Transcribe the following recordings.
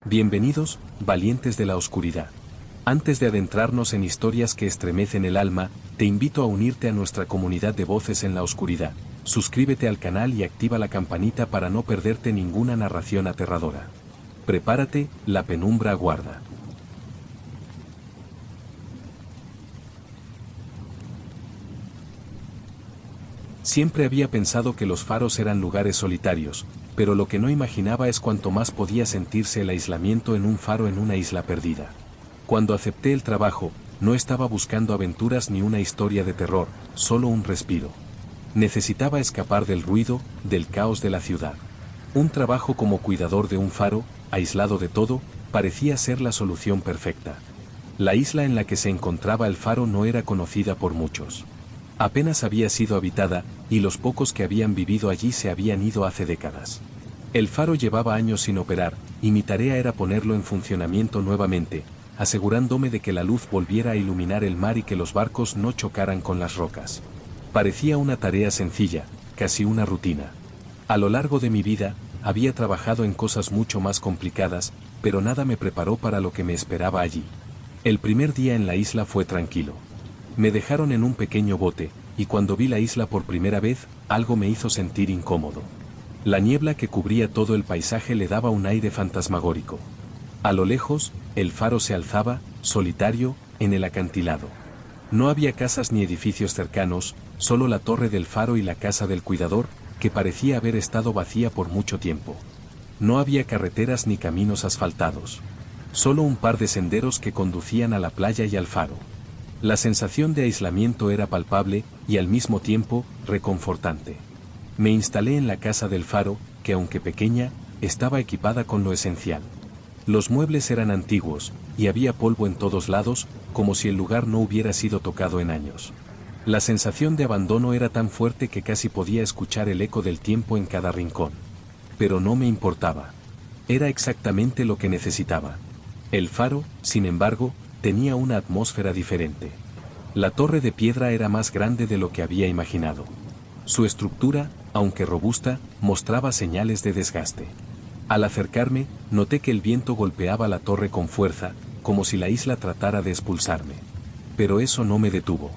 Bienvenidos, valientes de la oscuridad. Antes de adentrarnos en historias que estremecen el alma, te invito a unirte a nuestra comunidad de voces en la oscuridad. Suscríbete al canal y activa la campanita para no perderte ninguna narración aterradora. Prepárate, la penumbra aguarda. Siempre había pensado que los faros eran lugares solitarios, pero lo que no imaginaba es cuánto más podía sentirse el aislamiento en un faro en una isla perdida. Cuando acepté el trabajo, no estaba buscando aventuras ni una historia de terror, solo un respiro. Necesitaba escapar del ruido, del caos de la ciudad. Un trabajo como cuidador de un faro, aislado de todo, parecía ser la solución perfecta. La isla en la que se encontraba el faro no era conocida por muchos. Apenas había sido habitada, y los pocos que habían vivido allí se habían ido hace décadas. El faro llevaba años sin operar, y mi tarea era ponerlo en funcionamiento nuevamente, asegurándome de que la luz volviera a iluminar el mar y que los barcos no chocaran con las rocas. Parecía una tarea sencilla, casi una rutina. A lo largo de mi vida, había trabajado en cosas mucho más complicadas, pero nada me preparó para lo que me esperaba allí. El primer día en la isla fue tranquilo. Me dejaron en un pequeño bote, y cuando vi la isla por primera vez, algo me hizo sentir incómodo. La niebla que cubría todo el paisaje le daba un aire fantasmagórico. A lo lejos, el faro se alzaba, solitario, en el acantilado. No había casas ni edificios cercanos, solo la torre del faro y la casa del cuidador, que parecía haber estado vacía por mucho tiempo. No había carreteras ni caminos asfaltados. Solo un par de senderos que conducían a la playa y al faro. La sensación de aislamiento era palpable y al mismo tiempo reconfortante. Me instalé en la casa del faro, que aunque pequeña, estaba equipada con lo esencial. Los muebles eran antiguos, y había polvo en todos lados, como si el lugar no hubiera sido tocado en años. La sensación de abandono era tan fuerte que casi podía escuchar el eco del tiempo en cada rincón. Pero no me importaba. Era exactamente lo que necesitaba. El faro, sin embargo, tenía una atmósfera diferente. La torre de piedra era más grande de lo que había imaginado. Su estructura, aunque robusta, mostraba señales de desgaste. Al acercarme, noté que el viento golpeaba la torre con fuerza, como si la isla tratara de expulsarme. Pero eso no me detuvo.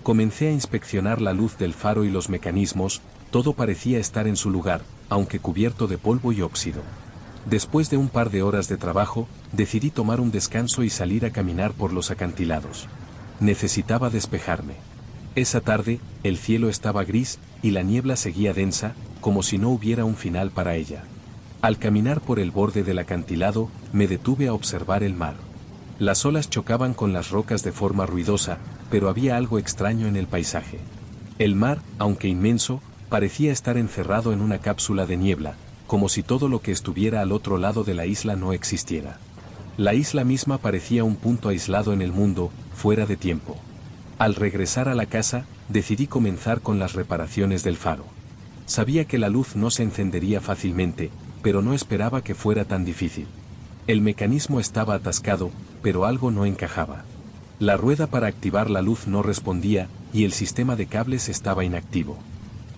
Comencé a inspeccionar la luz del faro y los mecanismos, todo parecía estar en su lugar, aunque cubierto de polvo y óxido. Después de un par de horas de trabajo, decidí tomar un descanso y salir a caminar por los acantilados. Necesitaba despejarme. Esa tarde, el cielo estaba gris, y la niebla seguía densa, como si no hubiera un final para ella. Al caminar por el borde del acantilado, me detuve a observar el mar. Las olas chocaban con las rocas de forma ruidosa, pero había algo extraño en el paisaje. El mar, aunque inmenso, parecía estar encerrado en una cápsula de niebla, como si todo lo que estuviera al otro lado de la isla no existiera. La isla misma parecía un punto aislado en el mundo, fuera de tiempo. Al regresar a la casa, decidí comenzar con las reparaciones del faro. Sabía que la luz no se encendería fácilmente, pero no esperaba que fuera tan difícil. El mecanismo estaba atascado, pero algo no encajaba. La rueda para activar la luz no respondía, y el sistema de cables estaba inactivo.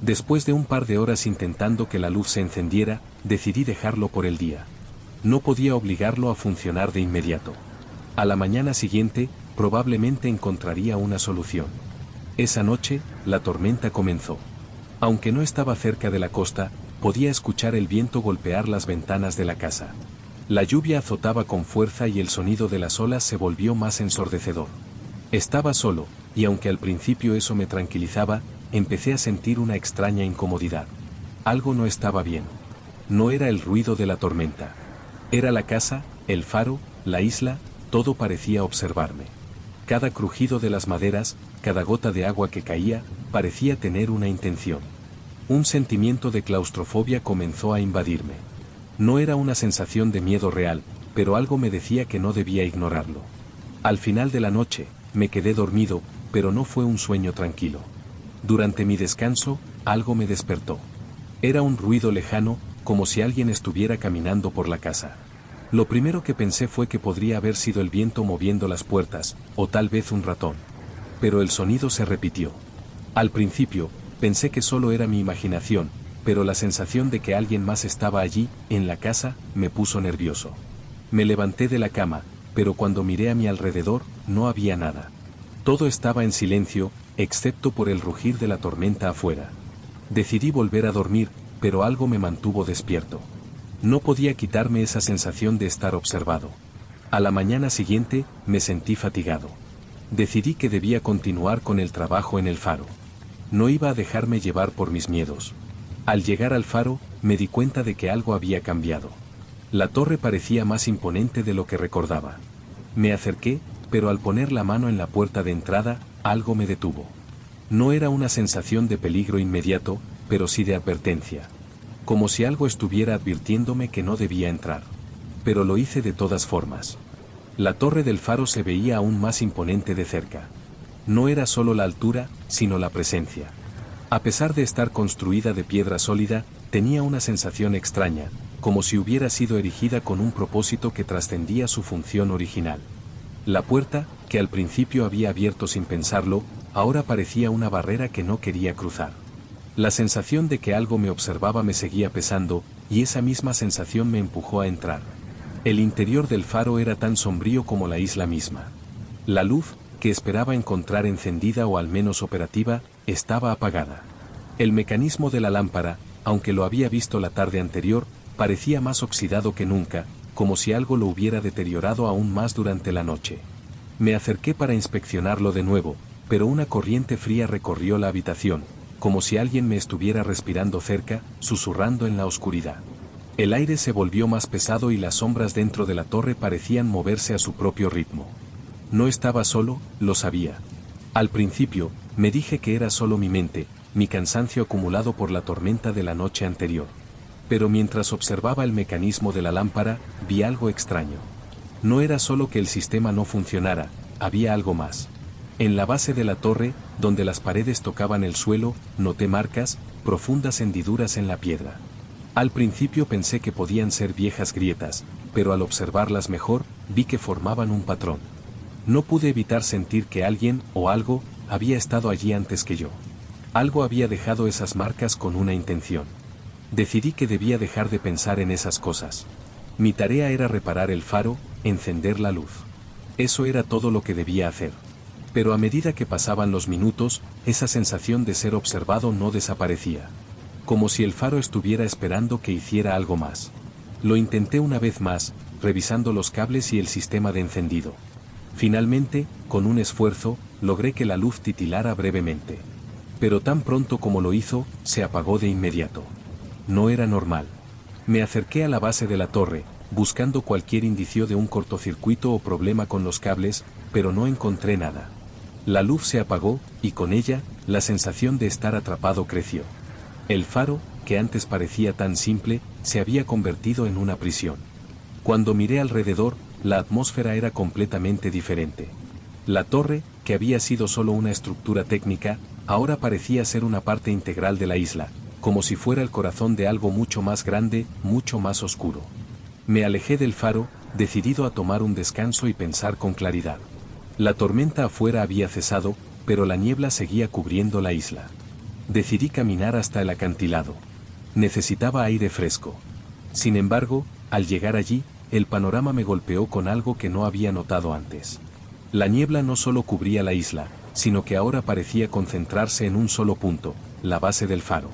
Después de un par de horas intentando que la luz se encendiera, decidí dejarlo por el día. No podía obligarlo a funcionar de inmediato. A la mañana siguiente, probablemente encontraría una solución. Esa noche, la tormenta comenzó. Aunque no estaba cerca de la costa, podía escuchar el viento golpear las ventanas de la casa. La lluvia azotaba con fuerza y el sonido de las olas se volvió más ensordecedor. Estaba solo, y aunque al principio eso me tranquilizaba, empecé a sentir una extraña incomodidad. Algo no estaba bien. No era el ruido de la tormenta. Era la casa, el faro, la isla, todo parecía observarme. Cada crujido de las maderas, cada gota de agua que caía, parecía tener una intención. Un sentimiento de claustrofobia comenzó a invadirme. No era una sensación de miedo real, pero algo me decía que no debía ignorarlo. Al final de la noche, me quedé dormido, pero no fue un sueño tranquilo. Durante mi descanso, algo me despertó. Era un ruido lejano, como si alguien estuviera caminando por la casa. Lo primero que pensé fue que podría haber sido el viento moviendo las puertas, o tal vez un ratón. Pero el sonido se repitió. Al principio, pensé que solo era mi imaginación, pero la sensación de que alguien más estaba allí, en la casa, me puso nervioso. Me levanté de la cama, pero cuando miré a mi alrededor, no había nada. Todo estaba en silencio, excepto por el rugir de la tormenta afuera. Decidí volver a dormir, pero algo me mantuvo despierto. No podía quitarme esa sensación de estar observado. A la mañana siguiente, me sentí fatigado. Decidí que debía continuar con el trabajo en el faro. No iba a dejarme llevar por mis miedos. Al llegar al faro, me di cuenta de que algo había cambiado. La torre parecía más imponente de lo que recordaba. Me acerqué, pero al poner la mano en la puerta de entrada, algo me detuvo. No era una sensación de peligro inmediato, pero sí de advertencia. Como si algo estuviera advirtiéndome que no debía entrar. Pero lo hice de todas formas. La torre del faro se veía aún más imponente de cerca. No era solo la altura, sino la presencia. A pesar de estar construida de piedra sólida, tenía una sensación extraña, como si hubiera sido erigida con un propósito que trascendía su función original. La puerta, que al principio había abierto sin pensarlo, ahora parecía una barrera que no quería cruzar. La sensación de que algo me observaba me seguía pesando, y esa misma sensación me empujó a entrar. El interior del faro era tan sombrío como la isla misma. La luz, que esperaba encontrar encendida o al menos operativa, estaba apagada. El mecanismo de la lámpara, aunque lo había visto la tarde anterior, parecía más oxidado que nunca, como si algo lo hubiera deteriorado aún más durante la noche. Me acerqué para inspeccionarlo de nuevo, pero una corriente fría recorrió la habitación, como si alguien me estuviera respirando cerca, susurrando en la oscuridad. El aire se volvió más pesado y las sombras dentro de la torre parecían moverse a su propio ritmo. No estaba solo, lo sabía. Al principio, me dije que era solo mi mente, mi cansancio acumulado por la tormenta de la noche anterior. Pero mientras observaba el mecanismo de la lámpara, vi algo extraño. No era solo que el sistema no funcionara, había algo más. En la base de la torre, donde las paredes tocaban el suelo, noté marcas, profundas hendiduras en la piedra. Al principio pensé que podían ser viejas grietas, pero al observarlas mejor, vi que formaban un patrón. No pude evitar sentir que alguien, o algo, había estado allí antes que yo. Algo había dejado esas marcas con una intención. Decidí que debía dejar de pensar en esas cosas. Mi tarea era reparar el faro, encender la luz. Eso era todo lo que debía hacer. Pero a medida que pasaban los minutos, esa sensación de ser observado no desaparecía. Como si el faro estuviera esperando que hiciera algo más. Lo intenté una vez más, revisando los cables y el sistema de encendido. Finalmente, con un esfuerzo, logré que la luz titilara brevemente. Pero tan pronto como lo hizo, se apagó de inmediato. No era normal. Me acerqué a la base de la torre, buscando cualquier indicio de un cortocircuito o problema con los cables, pero no encontré nada. La luz se apagó, y con ella, la sensación de estar atrapado creció. El faro, que antes parecía tan simple, se había convertido en una prisión. Cuando miré alrededor, la atmósfera era completamente diferente. La torre, que había sido solo una estructura técnica, ahora parecía ser una parte integral de la isla, como si fuera el corazón de algo mucho más grande, mucho más oscuro. Me alejé del faro, decidido a tomar un descanso y pensar con claridad. La tormenta afuera había cesado, pero la niebla seguía cubriendo la isla. Decidí caminar hasta el acantilado. Necesitaba aire fresco. Sin embargo, al llegar allí, el panorama me golpeó con algo que no había notado antes. La niebla no solo cubría la isla, sino que ahora parecía concentrarse en un solo punto, la base del faro.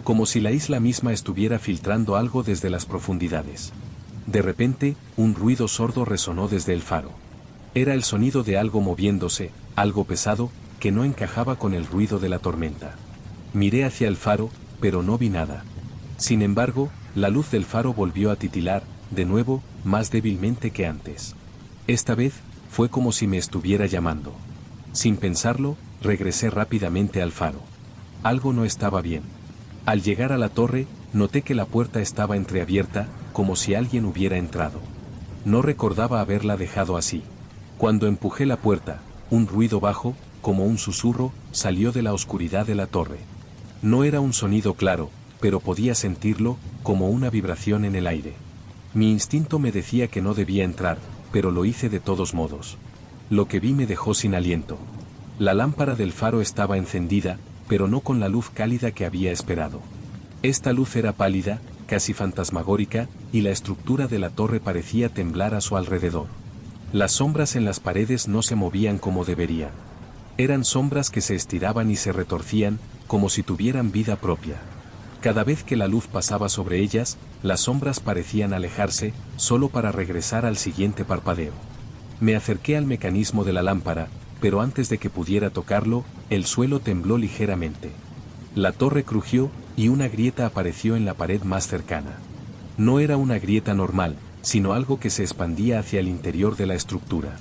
Como si la isla misma estuviera filtrando algo desde las profundidades. De repente, un ruido sordo resonó desde el faro. Era el sonido de algo moviéndose, algo pesado, que no encajaba con el ruido de la tormenta. Miré hacia el faro, pero no vi nada. Sin embargo, la luz del faro volvió a titilar, de nuevo, más débilmente que antes. Esta vez, fue como si me estuviera llamando. Sin pensarlo, regresé rápidamente al faro. Algo no estaba bien. Al llegar a la torre, noté que la puerta estaba entreabierta, como si alguien hubiera entrado. No recordaba haberla dejado así. Cuando empujé la puerta, un ruido bajo, como un susurro, salió de la oscuridad de la torre. No era un sonido claro, pero podía sentirlo, como una vibración en el aire. Mi instinto me decía que no debía entrar, pero lo hice de todos modos. Lo que vi me dejó sin aliento. La lámpara del faro estaba encendida, pero no con la luz cálida que había esperado. Esta luz era pálida, casi fantasmagórica, y la estructura de la torre parecía temblar a su alrededor. Las sombras en las paredes no se movían como deberían. Eran sombras que se estiraban y se retorcían, como si tuvieran vida propia. Cada vez que la luz pasaba sobre ellas, las sombras parecían alejarse, solo para regresar al siguiente parpadeo. Me acerqué al mecanismo de la lámpara, pero antes de que pudiera tocarlo, el suelo tembló ligeramente. La torre crujió, y una grieta apareció en la pared más cercana. No era una grieta normal, sino algo que se expandía hacia el interior de la estructura.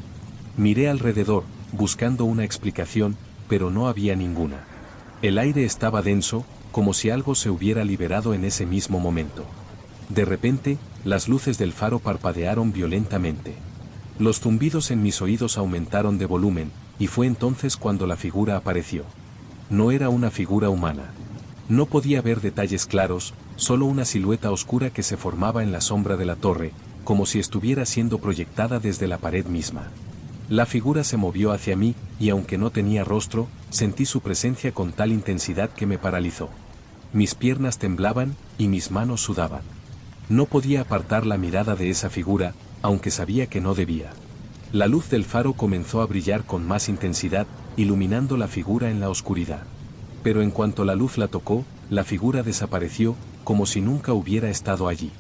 Miré alrededor, buscando una explicación, pero no había ninguna. El aire estaba denso, como si algo se hubiera liberado en ese mismo momento. De repente, las luces del faro parpadearon violentamente. Los zumbidos en mis oídos aumentaron de volumen, y fue entonces cuando la figura apareció. No era una figura humana. No podía ver detalles claros, solo una silueta oscura que se formaba en la sombra de la torre, como si estuviera siendo proyectada desde la pared misma. La figura se movió hacia mí, y aunque no tenía rostro, sentí su presencia con tal intensidad que me paralizó. Mis piernas temblaban, y mis manos sudaban. No podía apartar la mirada de esa figura, aunque sabía que no debía. La luz del faro comenzó a brillar con más intensidad, iluminando la figura en la oscuridad. Pero en cuanto la luz la tocó, la figura desapareció, como si nunca hubiera estado allí.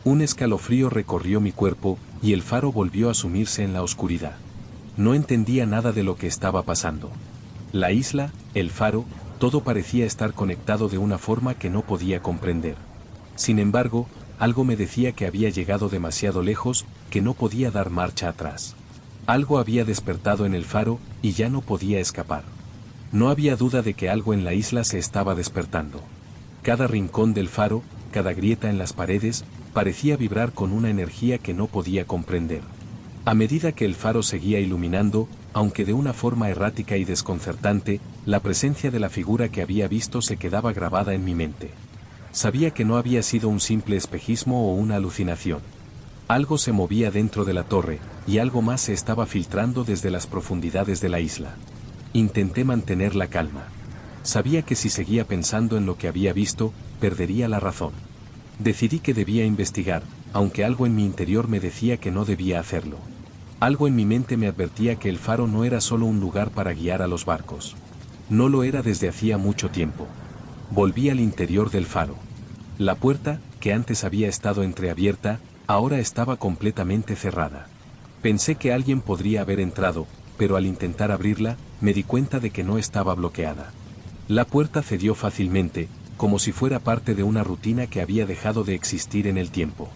Un escalofrío recorrió mi cuerpo, y el faro volvió a sumirse en la oscuridad. No entendía nada de lo que estaba pasando. La isla, el faro, todo parecía estar conectado de una forma que no podía comprender. Sin embargo, algo me decía que había llegado demasiado lejos, que no podía dar marcha atrás. Algo había despertado en el faro, y ya no podía escapar. No había duda de que algo en la isla se estaba despertando. Cada rincón del faro, cada grieta en las paredes, parecía vibrar con una energía que no podía comprender. A medida que el faro seguía iluminando, aunque de una forma errática y desconcertante, la presencia de la figura que había visto se quedaba grabada en mi mente. Sabía que no había sido un simple espejismo o una alucinación. Algo se movía dentro de la torre, y algo más se estaba filtrando desde las profundidades de la isla. Intenté mantener la calma. Sabía que si seguía pensando en lo que había visto, perdería la razón. Decidí que debía investigar, aunque algo en mi interior me decía que no debía hacerlo. Algo en mi mente me advertía que el faro no era solo un lugar para guiar a los barcos. No lo era desde hacía mucho tiempo. Volví al interior del faro. La puerta, que antes había estado entreabierta, ahora estaba completamente cerrada. Pensé que alguien podría haber entrado, pero al intentar abrirla, me di cuenta de que no estaba bloqueada. La puerta cedió fácilmente, como si fuera parte de una rutina que había dejado de existir en el tiempo.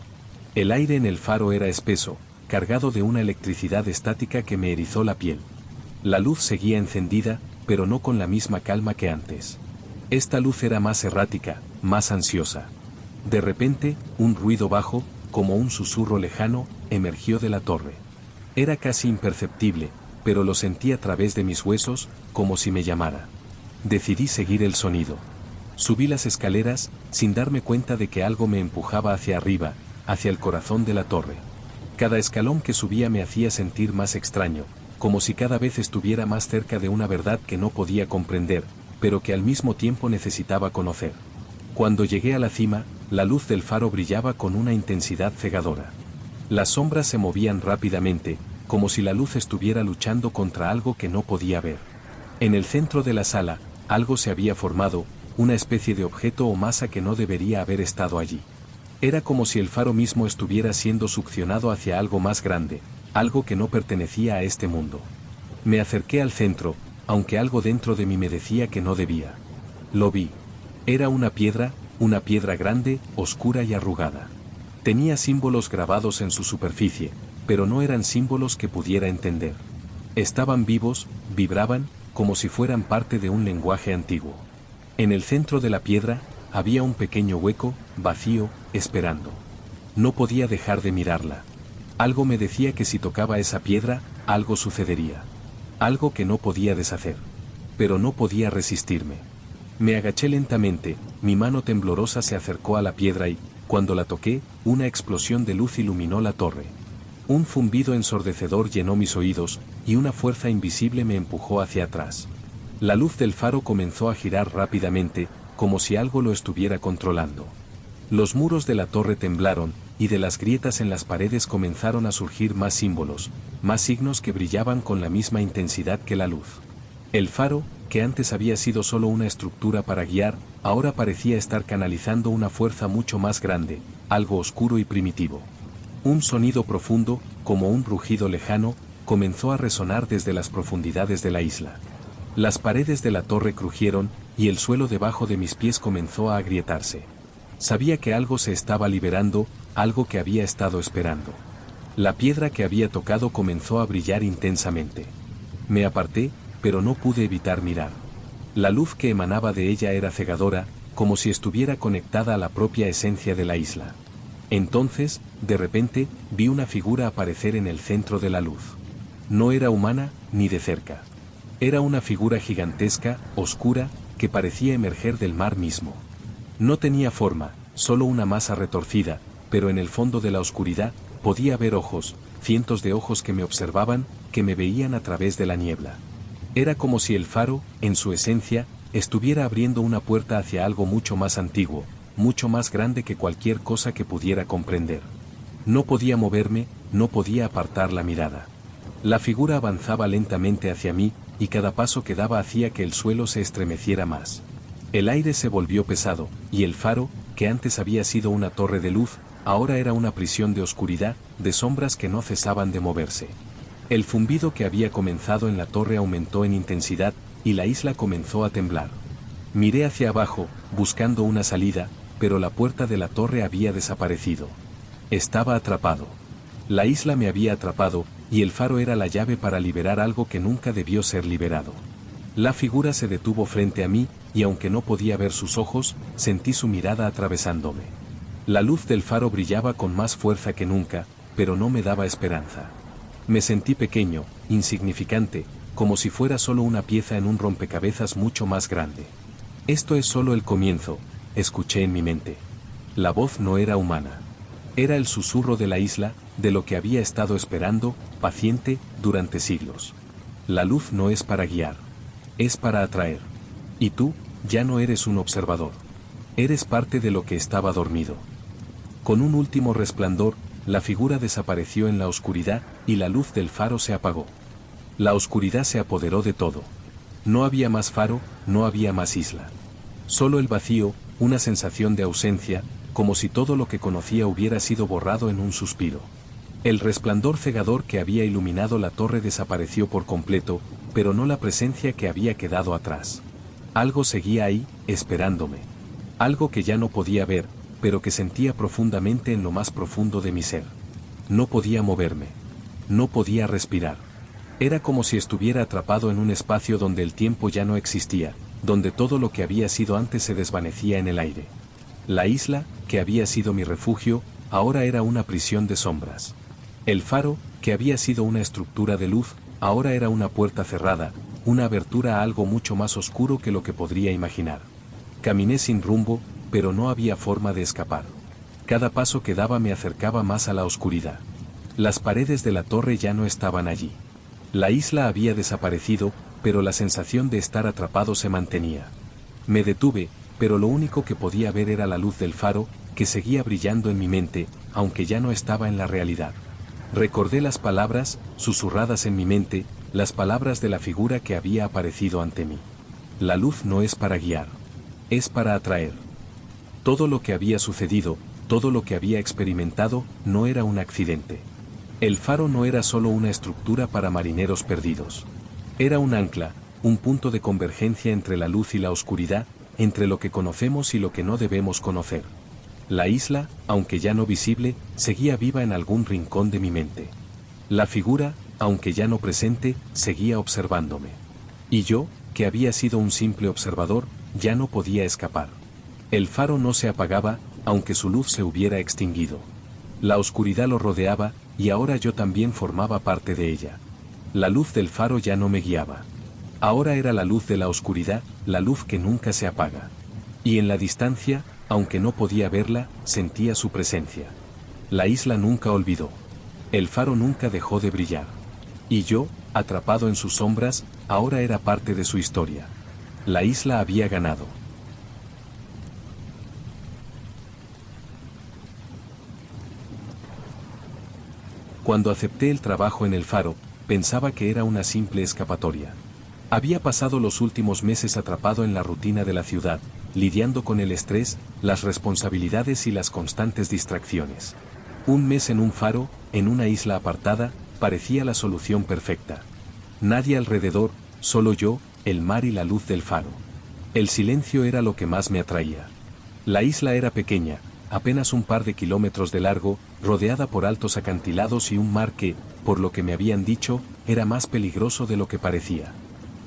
El aire en el faro era espeso, cargado de una electricidad estática que me erizó la piel. La luz seguía encendida, pero no con la misma calma que antes. Esta luz era más errática, más ansiosa. De repente, un ruido bajo, como un susurro lejano, emergió de la torre. Era casi imperceptible, pero lo sentí a través de mis huesos, como si me llamara. Decidí seguir el sonido. Subí las escaleras, sin darme cuenta de que algo me empujaba hacia arriba, hacia el corazón de la torre. Cada escalón que subía me hacía sentir más extraño, como si cada vez estuviera más cerca de una verdad que no podía comprender, pero que al mismo tiempo necesitaba conocer. Cuando llegué a la cima, la luz del faro brillaba con una intensidad cegadora. Las sombras se movían rápidamente, como si la luz estuviera luchando contra algo que no podía ver. En el centro de la sala, algo se había formado, una especie de objeto o masa que no debería haber estado allí. Era como si el faro mismo estuviera siendo succionado hacia algo más grande, algo que no pertenecía a este mundo. Me acerqué al centro, aunque algo dentro de mí me decía que no debía. Lo vi. Era una piedra grande, oscura y arrugada. Tenía símbolos grabados en su superficie, pero no eran símbolos que pudiera entender. Estaban vivos, vibraban, como si fueran parte de un lenguaje antiguo. En el centro de la piedra, había un pequeño hueco, vacío, esperando. No podía dejar de mirarla. Algo me decía que si tocaba esa piedra, algo sucedería. Algo que no podía deshacer. Pero no podía resistirme. Me agaché lentamente, mi mano temblorosa se acercó a la piedra y, cuando la toqué, una explosión de luz iluminó la torre. Un zumbido ensordecedor llenó mis oídos, y una fuerza invisible me empujó hacia atrás. La luz del faro comenzó a girar rápidamente, como si algo lo estuviera controlando. Los muros de la torre temblaron, y de las grietas en las paredes comenzaron a surgir más símbolos, más signos que brillaban con la misma intensidad que la luz. El faro, que antes había sido solo una estructura para guiar, ahora parecía estar canalizando una fuerza mucho más grande, algo oscuro y primitivo. Un sonido profundo, como un rugido lejano, comenzó a resonar desde las profundidades de la isla. Las paredes de la torre crujieron, y el suelo debajo de mis pies comenzó a agrietarse. Sabía que algo se estaba liberando, algo que había estado esperando. La piedra que había tocado comenzó a brillar intensamente. Me aparté, pero no pude evitar mirar. La luz que emanaba de ella era cegadora, como si estuviera conectada a la propia esencia de la isla. Entonces, de repente, vi una figura aparecer en el centro de la luz. No era humana, ni de cerca. Era una figura gigantesca, oscura, que parecía emerger del mar mismo. No tenía forma, solo una masa retorcida, pero en el fondo de la oscuridad, podía ver ojos, cientos de ojos que me observaban, que me veían a través de la niebla. Era como si el faro, en su esencia, estuviera abriendo una puerta hacia algo mucho más antiguo, mucho más grande que cualquier cosa que pudiera comprender. No podía moverme, no podía apartar la mirada. La figura avanzaba lentamente hacia mí, y cada paso que daba hacía que el suelo se estremeciera más. El aire se volvió pesado, y el faro, que antes había sido una torre de luz, ahora era una prisión de oscuridad, de sombras que no cesaban de moverse. El zumbido que había comenzado en la torre aumentó en intensidad, y la isla comenzó a temblar. Miré hacia abajo, buscando una salida, pero la puerta de la torre había desaparecido. Estaba atrapado. La isla me había atrapado, y el faro era la llave para liberar algo que nunca debió ser liberado. La figura se detuvo frente a mí, y aunque no podía ver sus ojos, sentí su mirada atravesándome. La luz del faro brillaba con más fuerza que nunca, pero no me daba esperanza. Me sentí pequeño, insignificante, como si fuera solo una pieza en un rompecabezas mucho más grande. Esto es solo el comienzo, escuché en mi mente. La voz no era humana. Era el susurro de la isla, de lo que había estado esperando, paciente, durante siglos. La luz no es para guiar. Es para atraer. Y tú, ya no eres un observador. Eres parte de lo que estaba dormido. Con un último resplandor, la figura desapareció en la oscuridad, y la luz del faro se apagó. La oscuridad se apoderó de todo. No había más faro, no había más isla. Solo el vacío, una sensación de ausencia, como si todo lo que conocía hubiera sido borrado en un suspiro. El resplandor cegador que había iluminado la torre desapareció por completo, pero no la presencia que había quedado atrás. Algo seguía ahí, esperándome. Algo que ya no podía ver, pero que sentía profundamente en lo más profundo de mi ser. No podía moverme. No podía respirar. Era como si estuviera atrapado en un espacio donde el tiempo ya no existía, donde todo lo que había sido antes se desvanecía en el aire. La isla, que había sido mi refugio, ahora era una prisión de sombras. El faro, que había sido una estructura de luz, ahora era una puerta cerrada, una abertura a algo mucho más oscuro que lo que podría imaginar. Caminé sin rumbo, pero no había forma de escapar. Cada paso que daba me acercaba más a la oscuridad. Las paredes de la torre ya no estaban allí. La isla había desaparecido, pero la sensación de estar atrapado se mantenía. Me detuve, pero lo único que podía ver era la luz del faro, que seguía brillando en mi mente, aunque ya no estaba en la realidad. Recordé las palabras, susurradas en mi mente, las palabras de la figura que había aparecido ante mí. La luz no es para guiar. Es para atraer. Todo lo que había sucedido, todo lo que había experimentado, no era un accidente. El faro no era solo una estructura para marineros perdidos. Era un ancla, un punto de convergencia entre la luz y la oscuridad, entre lo que conocemos y lo que no debemos conocer. La isla, aunque ya no visible, seguía viva en algún rincón de mi mente. La figura, aunque ya no presente, seguía observándome. Y yo, que había sido un simple observador, ya no podía escapar. El faro no se apagaba, aunque su luz se hubiera extinguido. La oscuridad lo rodeaba, y ahora yo también formaba parte de ella. La luz del faro ya no me guiaba. Ahora era la luz de la oscuridad, la luz que nunca se apaga. Y en la distancia, aunque no podía verla, sentía su presencia. La isla nunca olvidó. El faro nunca dejó de brillar. Y yo, atrapado en sus sombras, ahora era parte de su historia. La isla había ganado. Cuando acepté el trabajo en el faro, pensaba que era una simple escapatoria. Había pasado los últimos meses atrapado en la rutina de la ciudad, lidiando con el estrés, las responsabilidades y las constantes distracciones. Un mes en un faro, en una isla apartada, parecía la solución perfecta. Nadie alrededor, solo yo, el mar y la luz del faro. El silencio era lo que más me atraía. La isla era pequeña, apenas un par de kilómetros de largo, rodeada por altos acantilados y un mar que, por lo que me habían dicho, era más peligroso de lo que parecía.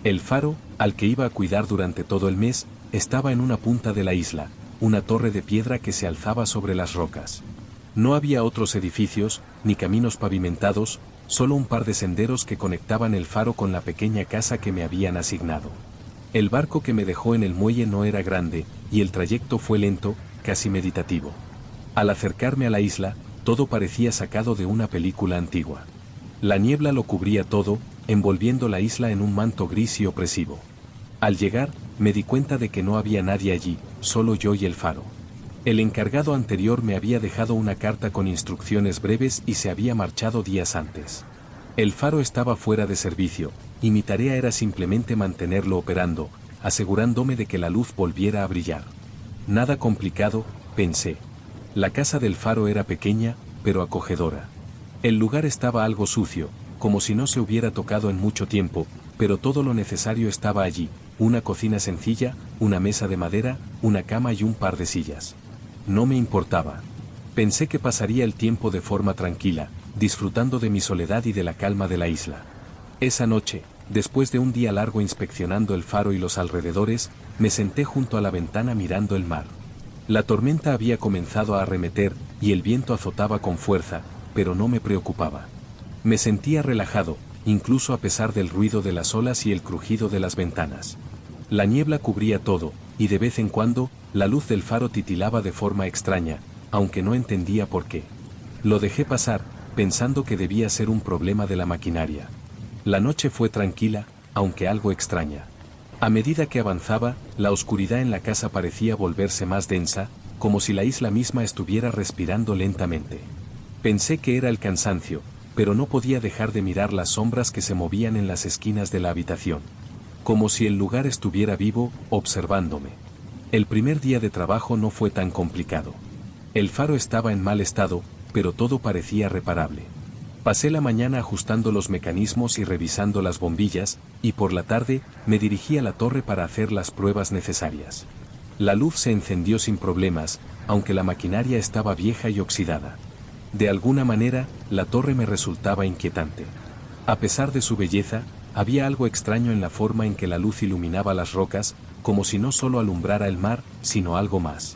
El faro, al que iba a cuidar durante todo el mes, estaba en una punta de la isla, una torre de piedra que se alzaba sobre las rocas. No había otros edificios, ni caminos pavimentados, solo un par de senderos que conectaban el faro con la pequeña casa que me habían asignado. El barco que me dejó en el muelle no era grande, y el trayecto fue lento, casi meditativo. Al acercarme a la isla, todo parecía sacado de una película antigua. La niebla lo cubría todo, envolviendo la isla en un manto gris y opresivo. Al llegar, me di cuenta de que no había nadie allí, solo yo y el faro. El encargado anterior me había dejado una carta con instrucciones breves y se había marchado días antes. El faro estaba fuera de servicio, y mi tarea era simplemente mantenerlo operando, asegurándome de que la luz volviera a brillar. Nada complicado, pensé. La casa del faro era pequeña, pero acogedora. El lugar estaba algo sucio, como si no se hubiera tocado en mucho tiempo, pero todo lo necesario estaba allí: una cocina sencilla, una mesa de madera, una cama y un par de sillas. No me importaba. Pensé que pasaría el tiempo de forma tranquila, disfrutando de mi soledad y de la calma de la isla. Esa noche, después de un día largo inspeccionando el faro y los alrededores, me senté junto a la ventana mirando el mar. La tormenta había comenzado a arremeter, y el viento azotaba con fuerza, pero no me preocupaba. Me sentía relajado, incluso a pesar del ruido de las olas y el crujido de las ventanas. La niebla cubría todo, y de vez en cuando, la luz del faro titilaba de forma extraña, aunque no entendía por qué. Lo dejé pasar, pensando que debía ser un problema de la maquinaria. La noche fue tranquila, aunque algo extraña. A medida que avanzaba, la oscuridad en la casa parecía volverse más densa, como si la isla misma estuviera respirando lentamente. Pensé que era el cansancio, pero no podía dejar de mirar las sombras que se movían en las esquinas de la habitación. Como si el lugar estuviera vivo, observándome. El primer día de trabajo no fue tan complicado. El faro estaba en mal estado, pero todo parecía reparable. Pasé la mañana ajustando los mecanismos y revisando las bombillas, y por la tarde, me dirigí a la torre para hacer las pruebas necesarias. La luz se encendió sin problemas, aunque la maquinaria estaba vieja y oxidada. De alguna manera, la torre me resultaba inquietante. A pesar de su belleza, había algo extraño en la forma en que la luz iluminaba las rocas, como si no solo alumbrara el mar, sino algo más.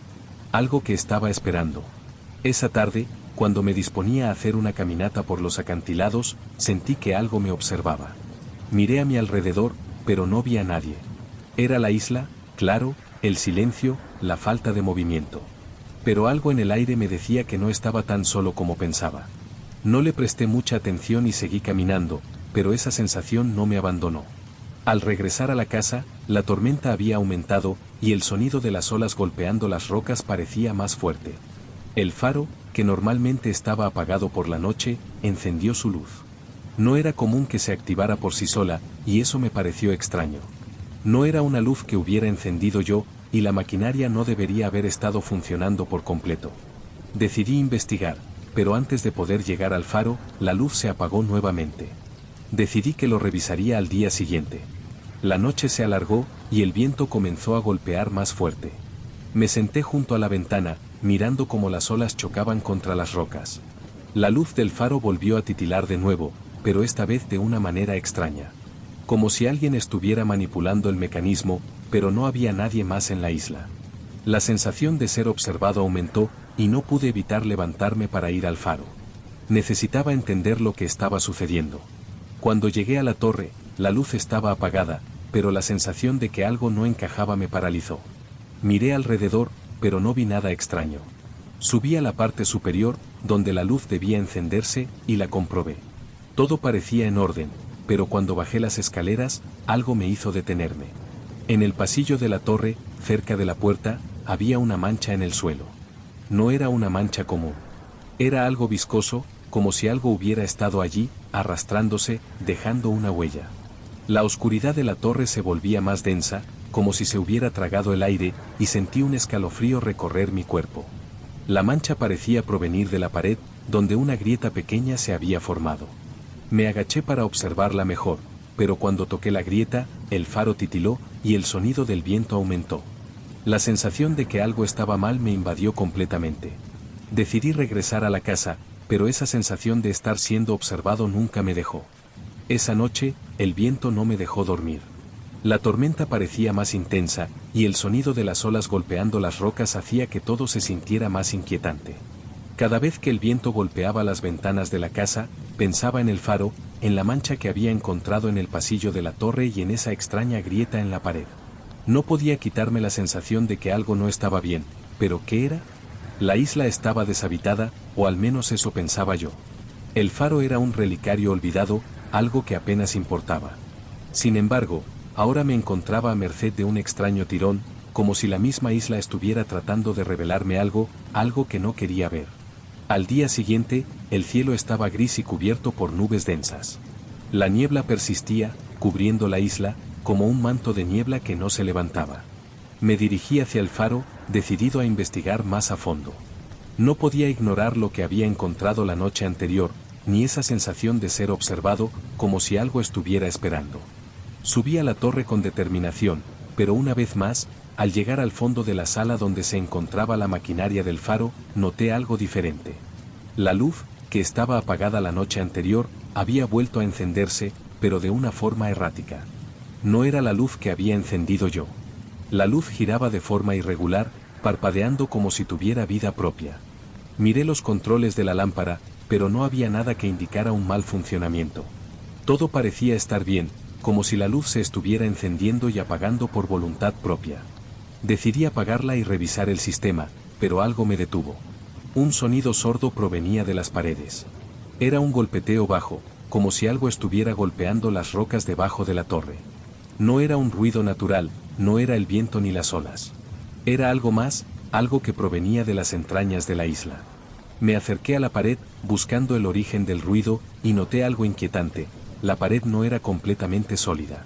Algo que estaba esperando. Esa tarde, cuando me disponía a hacer una caminata por los acantilados, sentí que algo me observaba. Miré a mi alrededor, pero no vi a nadie. Era la isla, claro, el silencio, la falta de movimiento. Pero algo en el aire me decía que no estaba tan solo como pensaba. No le presté mucha atención y seguí caminando, pero esa sensación no me abandonó. Al regresar a la casa, la tormenta había aumentado, y el sonido de las olas golpeando las rocas parecía más fuerte. El faro, que normalmente estaba apagado por la noche, encendió su luz. No era común que se activara por sí sola, y eso me pareció extraño. No era una luz que hubiera encendido yo, y la maquinaria no debería haber estado funcionando por completo. Decidí investigar, pero antes de poder llegar al faro, la luz se apagó nuevamente. Decidí que lo revisaría al día siguiente. La noche se alargó, y el viento comenzó a golpear más fuerte. Me senté junto a la ventana, mirando cómo las olas chocaban contra las rocas. La luz del faro volvió a titilar de nuevo, pero esta vez de una manera extraña. Como si alguien estuviera manipulando el mecanismo, pero no había nadie más en la isla. La sensación de ser observado aumentó, y no pude evitar levantarme para ir al faro. Necesitaba entender lo que estaba sucediendo. Cuando llegué a la torre, la luz estaba apagada, pero la sensación de que algo no encajaba me paralizó. Miré alrededor, pero no vi nada extraño. Subí a la parte superior, donde la luz debía encenderse, y la comprobé. Todo parecía en orden, pero cuando bajé las escaleras, algo me hizo detenerme. En el pasillo de la torre, cerca de la puerta, había una mancha en el suelo. No era una mancha común. Era algo viscoso, como si algo hubiera estado allí, arrastrándose, dejando una huella. La oscuridad de la torre se volvía más densa, como si se hubiera tragado el aire, y sentí un escalofrío recorrer mi cuerpo. La mancha parecía provenir de la pared, donde una grieta pequeña se había formado. Me agaché para observarla mejor, pero cuando toqué la grieta, el faro titiló, y el sonido del viento aumentó. La sensación de que algo estaba mal me invadió completamente. Decidí regresar a la casa, pero esa sensación de estar siendo observado nunca me dejó. Esa noche, el viento no me dejó dormir. La tormenta parecía más intensa, y el sonido de las olas golpeando las rocas hacía que todo se sintiera más inquietante. Cada vez que el viento golpeaba las ventanas de la casa, pensaba en el faro, en la mancha que había encontrado en el pasillo de la torre y en esa extraña grieta en la pared. No podía quitarme la sensación de que algo no estaba bien, pero ¿qué era? La isla estaba deshabitada, o al menos eso pensaba yo. El faro era un relicario olvidado, algo que apenas importaba. Sin embargo, ahora me encontraba a merced de un extraño tirón, como si la misma isla estuviera tratando de revelarme algo que no quería ver. Al día siguiente, el cielo estaba gris y cubierto por nubes densas. La niebla persistía, cubriendo la isla, como un manto de niebla que no se levantaba. Me dirigí hacia el faro, decidido a investigar más a fondo. No podía ignorar lo que había encontrado la noche anterior, ni esa sensación de ser observado, como si algo estuviera esperando. Subí a la torre con determinación, pero una vez más, al llegar al fondo de la sala donde se encontraba la maquinaria del faro, noté algo diferente. La luz, que estaba apagada la noche anterior, había vuelto a encenderse, pero de una forma errática. No era la luz que había encendido yo. La luz giraba de forma irregular, parpadeando como si tuviera vida propia. Miré los controles de la lámpara, pero no había nada que indicara un mal funcionamiento. Todo parecía estar bien, como si la luz se estuviera encendiendo y apagando por voluntad propia. Decidí apagarla y revisar el sistema, pero algo me detuvo. Un sonido sordo provenía de las paredes. Era un golpeteo bajo, como si algo estuviera golpeando las rocas debajo de la torre. No era un ruido natural, no era el viento ni las olas. Era algo más, algo que provenía de las entrañas de la isla. Me acerqué a la pared, buscando el origen del ruido, y noté algo inquietante. La pared no era completamente sólida.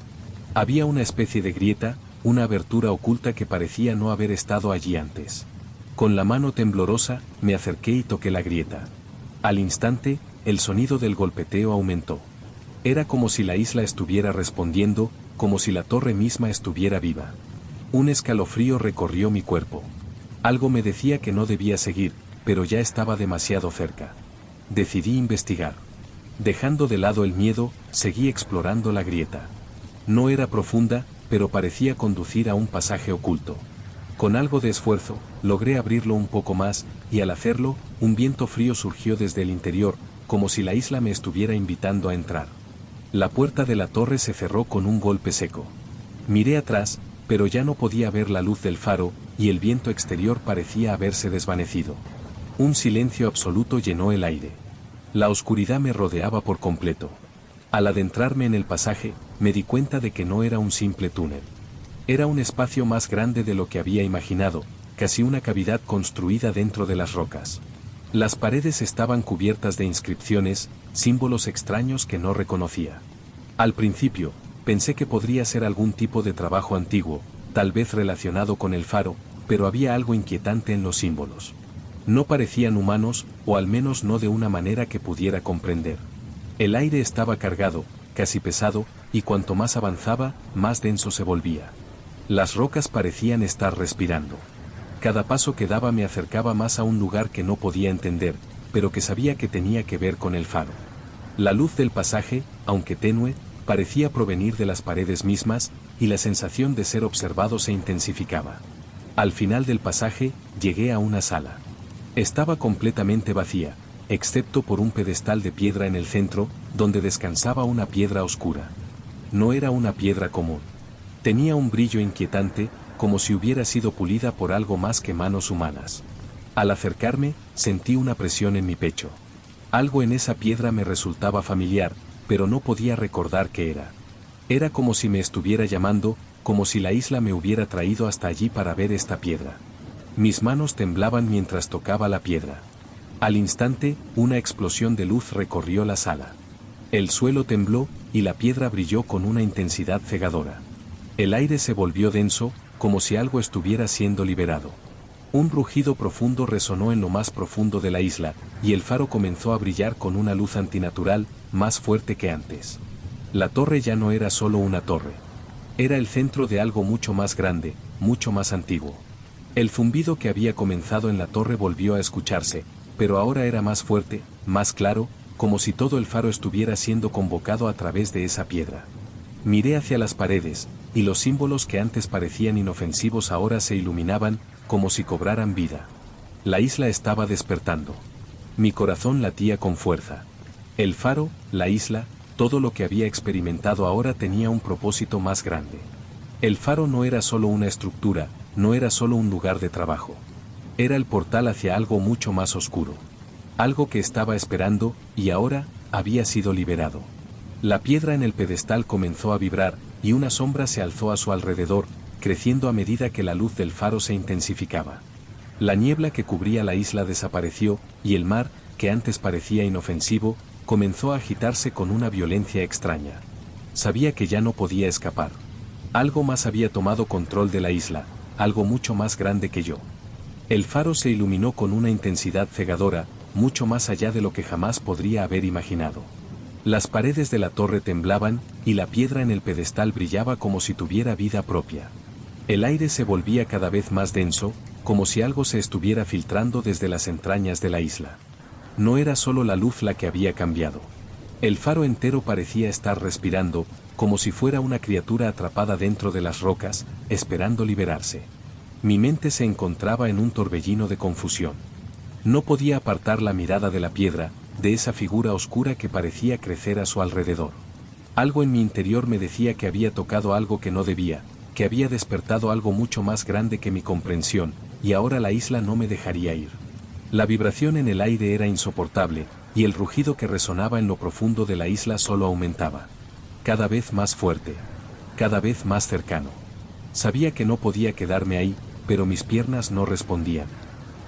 Había una especie de grieta, una abertura oculta que parecía no haber estado allí antes. Con la mano temblorosa, me acerqué y toqué la grieta. Al instante, el sonido del golpeteo aumentó. Era como si la isla estuviera respondiendo, como si la torre misma estuviera viva. Un escalofrío recorrió mi cuerpo. Algo me decía que no debía seguir, pero ya estaba demasiado cerca. Decidí investigar. Dejando de lado el miedo, seguí explorando la grieta. No era profunda, pero parecía conducir a un pasaje oculto. Con algo de esfuerzo, logré abrirlo un poco más, y al hacerlo, un viento frío surgió desde el interior, como si la isla me estuviera invitando a entrar. La puerta de la torre se cerró con un golpe seco. Miré atrás, pero ya no podía ver la luz del faro, y el viento exterior parecía haberse desvanecido. Un silencio absoluto llenó el aire. La oscuridad me rodeaba por completo. Al adentrarme en el pasaje, me di cuenta de que no era un simple túnel. Era un espacio más grande de lo que había imaginado, casi una cavidad construida dentro de las rocas. Las paredes estaban cubiertas de inscripciones, símbolos extraños que no reconocía. Al principio, pensé que podría ser algún tipo de trabajo antiguo, tal vez relacionado con el faro, pero había algo inquietante en los símbolos. No parecían humanos, o al menos no de una manera que pudiera comprender. El aire estaba cargado, casi pesado, y cuanto más avanzaba, más denso se volvía. Las rocas parecían estar respirando. Cada paso que daba me acercaba más a un lugar que no podía entender, pero que sabía que tenía que ver con el faro. La luz del pasaje, aunque tenue, parecía provenir de las paredes mismas, y la sensación de ser observado se intensificaba. Al final del pasaje, llegué a una sala. Estaba completamente vacía, excepto por un pedestal de piedra en el centro, donde descansaba una piedra oscura. No era una piedra común. Tenía un brillo inquietante, como si hubiera sido pulida por algo más que manos humanas. Al acercarme, sentí una presión en mi pecho. Algo en esa piedra me resultaba familiar, pero no podía recordar qué era. Era como si me estuviera llamando, como si la isla me hubiera traído hasta allí para ver esta piedra. Mis manos temblaban mientras tocaba la piedra. Al instante, una explosión de luz recorrió la sala. El suelo tembló, y la piedra brilló con una intensidad cegadora. El aire se volvió denso, como si algo estuviera siendo liberado. Un rugido profundo resonó en lo más profundo de la isla, y el faro comenzó a brillar con una luz antinatural, más fuerte que antes. La torre ya no era solo una torre. Era el centro de algo mucho más grande, mucho más antiguo. El zumbido que había comenzado en la torre volvió a escucharse, pero ahora era más fuerte, más claro, como si todo el faro estuviera siendo convocado a través de esa piedra. Miré hacia las paredes, y los símbolos que antes parecían inofensivos ahora se iluminaban, como si cobraran vida. La isla estaba despertando. Mi corazón latía con fuerza. El faro, la isla, todo lo que había experimentado ahora tenía un propósito más grande. El faro no era solo una estructura, no era solo un lugar de trabajo. Era el portal hacia algo mucho más oscuro. Algo que estaba esperando, y ahora, había sido liberado. La piedra en el pedestal comenzó a vibrar, y una sombra se alzó a su alrededor, creciendo a medida que la luz del faro se intensificaba. La niebla que cubría la isla desapareció, y el mar, que antes parecía inofensivo, comenzó a agitarse con una violencia extraña. Sabía que ya no podía escapar. Algo más había tomado control de la isla, algo mucho más grande que yo. El faro se iluminó con una intensidad cegadora, mucho más allá de lo que jamás podría haber imaginado. Las paredes de la torre temblaban, y la piedra en el pedestal brillaba como si tuviera vida propia. El aire se volvía cada vez más denso, como si algo se estuviera filtrando desde las entrañas de la isla. No era solo la luz la que había cambiado. El faro entero parecía estar respirando, como si fuera una criatura atrapada dentro de las rocas, esperando liberarse. Mi mente se encontraba en un torbellino de confusión. No podía apartar la mirada de la piedra, de esa figura oscura que parecía crecer a su alrededor. Algo en mi interior me decía que había tocado algo que no debía, que había despertado algo mucho más grande que mi comprensión, y ahora la isla no me dejaría ir. La vibración en el aire era insoportable, y el rugido que resonaba en lo profundo de la isla solo aumentaba. Cada vez más fuerte. Cada vez más cercano. Sabía que no podía quedarme ahí, pero mis piernas no respondían.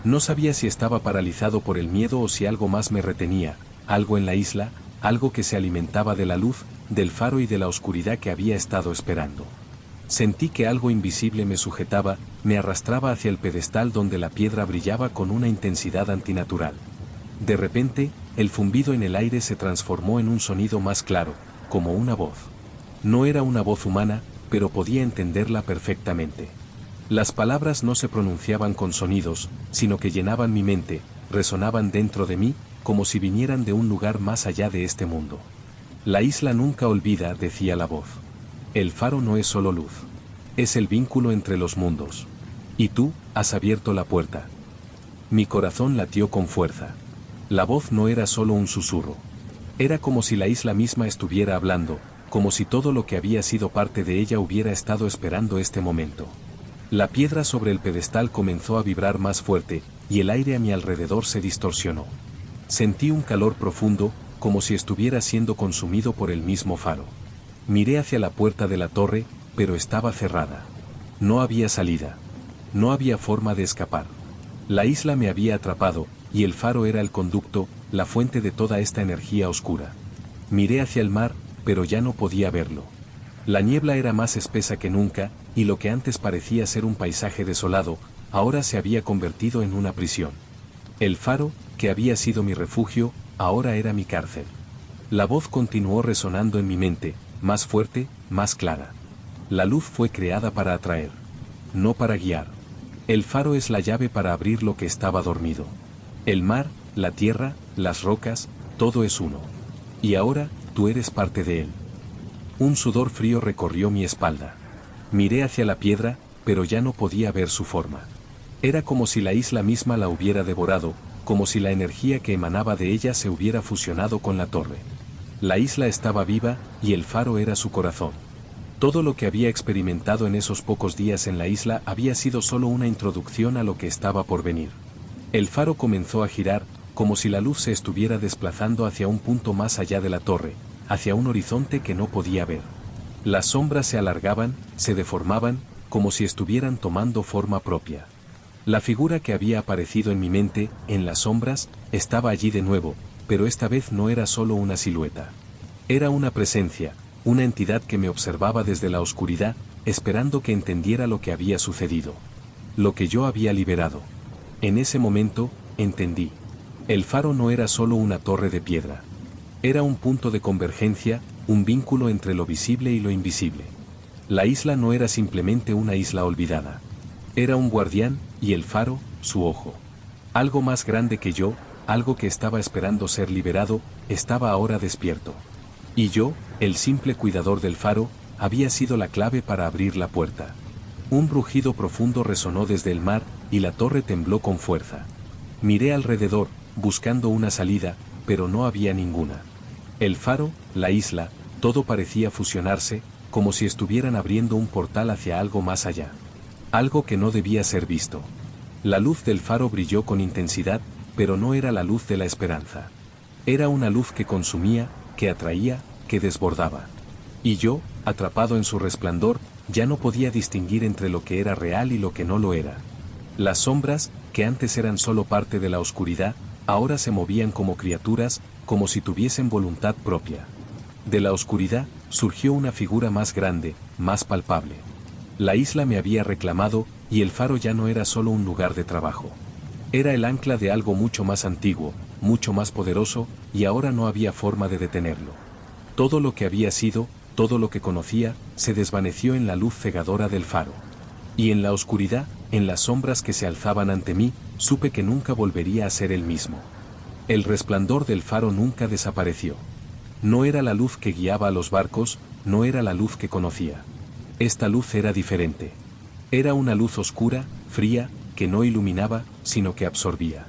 No sabía si estaba paralizado por el miedo o si algo más me retenía, algo en la isla, algo que se alimentaba de la luz, del faro y de la oscuridad que había estado esperando. Sentí que algo invisible me sujetaba, me arrastraba hacia el pedestal donde la piedra brillaba con una intensidad antinatural. De repente, el zumbido en el aire se transformó en un sonido más claro, como una voz. No era una voz humana, pero podía entenderla perfectamente. Las palabras no se pronunciaban con sonidos, sino que llenaban mi mente, resonaban dentro de mí, como si vinieran de un lugar más allá de este mundo. La isla nunca olvida, decía la voz. El faro no es solo luz. Es el vínculo entre los mundos. Y tú, has abierto la puerta. Mi corazón latió con fuerza. La voz no era solo un susurro. Era como si la isla misma estuviera hablando, como si todo lo que había sido parte de ella hubiera estado esperando este momento. La piedra sobre el pedestal comenzó a vibrar más fuerte, y el aire a mi alrededor se distorsionó. Sentí un calor profundo, como si estuviera siendo consumido por el mismo faro. Miré hacia la puerta de la torre, pero estaba cerrada. No había salida. No había forma de escapar. La isla me había atrapado, y el faro era el conducto, la fuente de toda esta energía oscura. Miré hacia el mar, pero ya no podía verlo. La niebla era más espesa que nunca, y lo que antes parecía ser un paisaje desolado, ahora se había convertido en una prisión. El faro, que había sido mi refugio, ahora era mi cárcel. La voz continuó resonando en mi mente, más fuerte, más clara. La luz fue creada para atraer, no para guiar. El faro es la llave para abrir lo que estaba dormido. El mar, la tierra, las rocas, todo es uno. Y ahora, tú eres parte de él. Un sudor frío recorrió mi espalda. Miré hacia la piedra, pero ya no podía ver su forma. Era como si la isla misma la hubiera devorado, como si la energía que emanaba de ella se hubiera fusionado con la torre. La isla estaba viva, y el faro era su corazón. Todo lo que había experimentado en esos pocos días en la isla había sido solo una introducción a lo que estaba por venir. El faro comenzó a girar, como si la luz se estuviera desplazando hacia un punto más allá de la torre, hacia un horizonte que no podía ver. Las sombras se alargaban, se deformaban, como si estuvieran tomando forma propia. La figura que había aparecido en mi mente, en las sombras, estaba allí de nuevo, pero esta vez no era solo una silueta. Era una presencia, una entidad que me observaba desde la oscuridad, esperando que entendiera lo que había sucedido. Lo que yo había liberado. En ese momento, entendí. El faro no era solo una torre de piedra. Era un punto de convergencia, un vínculo entre lo visible y lo invisible. La isla no era simplemente una isla olvidada. Era un guardián, y el faro, su ojo. Algo más grande que yo, algo que estaba esperando ser liberado, estaba ahora despierto. Y yo, el simple cuidador del faro, había sido la clave para abrir la puerta. Un rugido profundo resonó desde el mar, y la torre tembló con fuerza. Miré alrededor, buscando una salida, pero no había ninguna. El faro, la isla, todo parecía fusionarse, como si estuvieran abriendo un portal hacia algo más allá. Algo que no debía ser visto. La luz del faro brilló con intensidad, pero no era la luz de la esperanza. Era una luz que consumía, que atraía, que desbordaba. Y yo, atrapado en su resplandor, ya no podía distinguir entre lo que era real y lo que no lo era. Las sombras, que antes eran solo parte de la oscuridad, ahora se movían como criaturas, como si tuviesen voluntad propia. De la oscuridad, surgió una figura más grande, más palpable. La isla me había reclamado, y el faro ya no era solo un lugar de trabajo. Era el ancla de algo mucho más antiguo, mucho más poderoso, y ahora no había forma de detenerlo. Todo lo que había sido, todo lo que conocía, se desvaneció en la luz cegadora del faro. Y en la oscuridad, en las sombras que se alzaban ante mí, supe que nunca volvería a ser el mismo. El resplandor del faro nunca desapareció. No era la luz que guiaba a los barcos, no era la luz que conocía. Esta luz era diferente. Era una luz oscura, fría, que no iluminaba, sino que absorbía.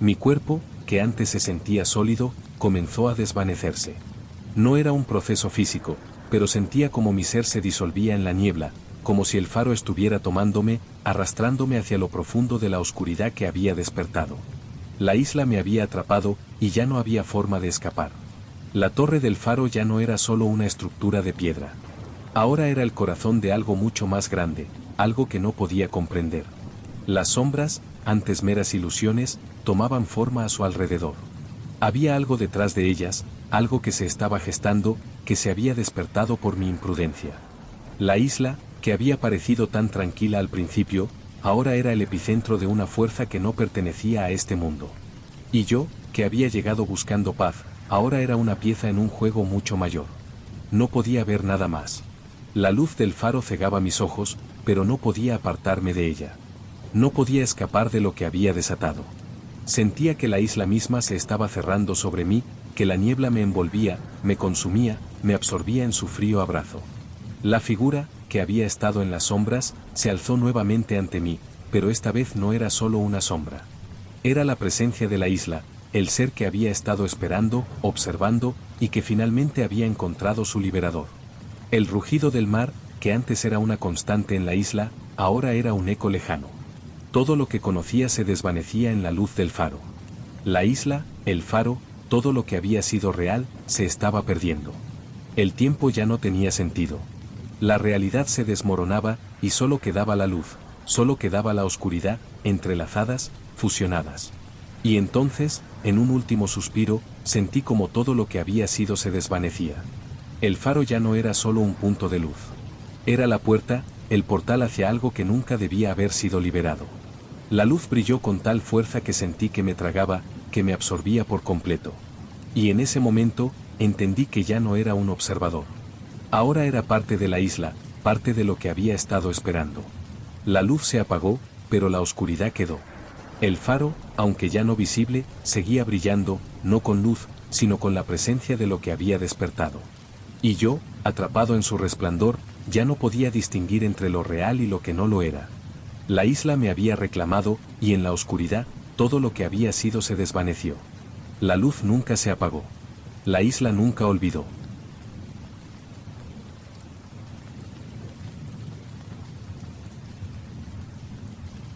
Mi cuerpo, que antes se sentía sólido, comenzó a desvanecerse. No era un proceso físico, pero sentía como mi ser se disolvía en la niebla, como si el faro estuviera tomándome, arrastrándome hacia lo profundo de la oscuridad que había despertado. La isla me había atrapado, y ya no había forma de escapar. La torre del faro ya no era solo una estructura de piedra. Ahora era el corazón de algo mucho más grande, algo que no podía comprender. Las sombras, antes meras ilusiones, tomaban forma a su alrededor. Había algo detrás de ellas, algo que se estaba gestando, que se había despertado por mi imprudencia. La isla, que había parecido tan tranquila al principio, ahora era el epicentro de una fuerza que no pertenecía a este mundo. Y yo, que había llegado buscando paz, ahora era una pieza en un juego mucho mayor. No podía ver nada más. La luz del faro cegaba mis ojos, pero no podía apartarme de ella. No podía escapar de lo que había desatado. Sentía que la isla misma se estaba cerrando sobre mí, que la niebla me envolvía, me consumía, me absorbía en su frío abrazo. La figura, que había estado en las sombras, se alzó nuevamente ante mí, pero esta vez no era solo una sombra. Era la presencia de la isla, el ser que había estado esperando, observando, y que finalmente había encontrado su liberador. El rugido del mar, que antes era una constante en la isla, ahora era un eco lejano. Todo lo que conocía se desvanecía en la luz del faro. La isla, el faro, todo lo que había sido real, se estaba perdiendo. El tiempo ya no tenía sentido. La realidad se desmoronaba, y solo quedaba la luz, solo quedaba la oscuridad, entrelazadas, fusionadas. Y entonces, en un último suspiro, sentí como todo lo que había sido se desvanecía. El faro ya no era solo un punto de luz. Era la puerta, el portal hacia algo que nunca debía haber sido liberado. La luz brilló con tal fuerza que sentí que me tragaba, que me absorbía por completo. Y en ese momento, entendí que ya no era un observador. Ahora era parte de la isla, parte de lo que había estado esperando. La luz se apagó, pero la oscuridad quedó. El faro, aunque ya no visible, seguía brillando, no con luz, sino con la presencia de lo que había despertado. Y yo, atrapado en su resplandor, ya no podía distinguir entre lo real y lo que no lo era. La isla me había reclamado, y en la oscuridad, todo lo que había sido se desvaneció. La luz nunca se apagó. La isla nunca olvidó.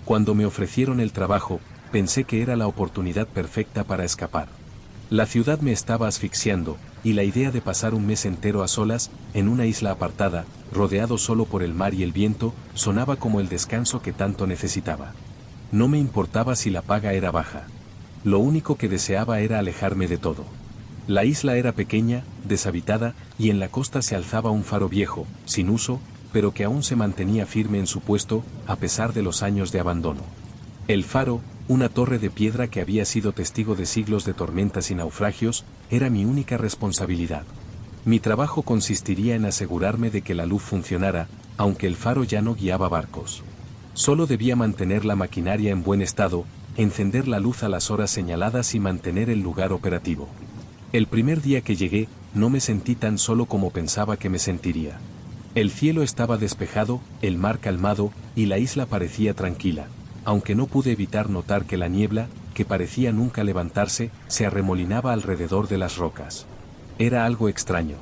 Cuando me ofrecieron el trabajo, pensé que era la oportunidad perfecta para escapar. La ciudad me estaba asfixiando, y la idea de pasar un mes entero a solas, en una isla apartada, rodeado solo por el mar y el viento, sonaba como el descanso que tanto necesitaba. No me importaba si la paga era baja. Lo único que deseaba era alejarme de todo. La isla era pequeña, deshabitada, y en la costa se alzaba un faro viejo, sin uso, pero que aún se mantenía firme en su puesto, a pesar de los años de abandono. El faro, una torre de piedra que había sido testigo de siglos de tormentas y naufragios, era mi única responsabilidad. Mi trabajo consistiría en asegurarme de que la luz funcionara, aunque el faro ya no guiaba barcos. Solo debía mantener la maquinaria en buen estado, encender la luz a las horas señaladas y mantener el lugar operativo. El primer día que llegué, no me sentí tan solo como pensaba que me sentiría. El cielo estaba despejado, el mar calmado, y la isla parecía tranquila, aunque no pude evitar notar que la niebla, que parecía nunca levantarse, se arremolinaba alrededor de las rocas. Era algo extraño.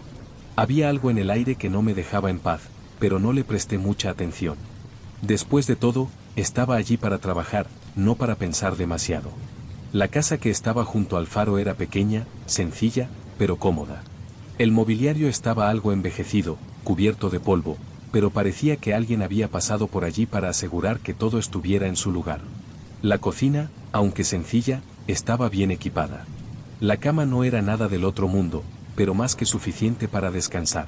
Había algo en el aire que no me dejaba en paz, pero no le presté mucha atención. Después de todo, estaba allí para trabajar, no para pensar demasiado. La casa que estaba junto al faro era pequeña, sencilla, pero cómoda. El mobiliario estaba algo envejecido, cubierto de polvo, pero parecía que alguien había pasado por allí para asegurar que todo estuviera en su lugar. La cocina, aunque sencilla, estaba bien equipada. La cama no era nada del otro mundo, pero más que suficiente para descansar.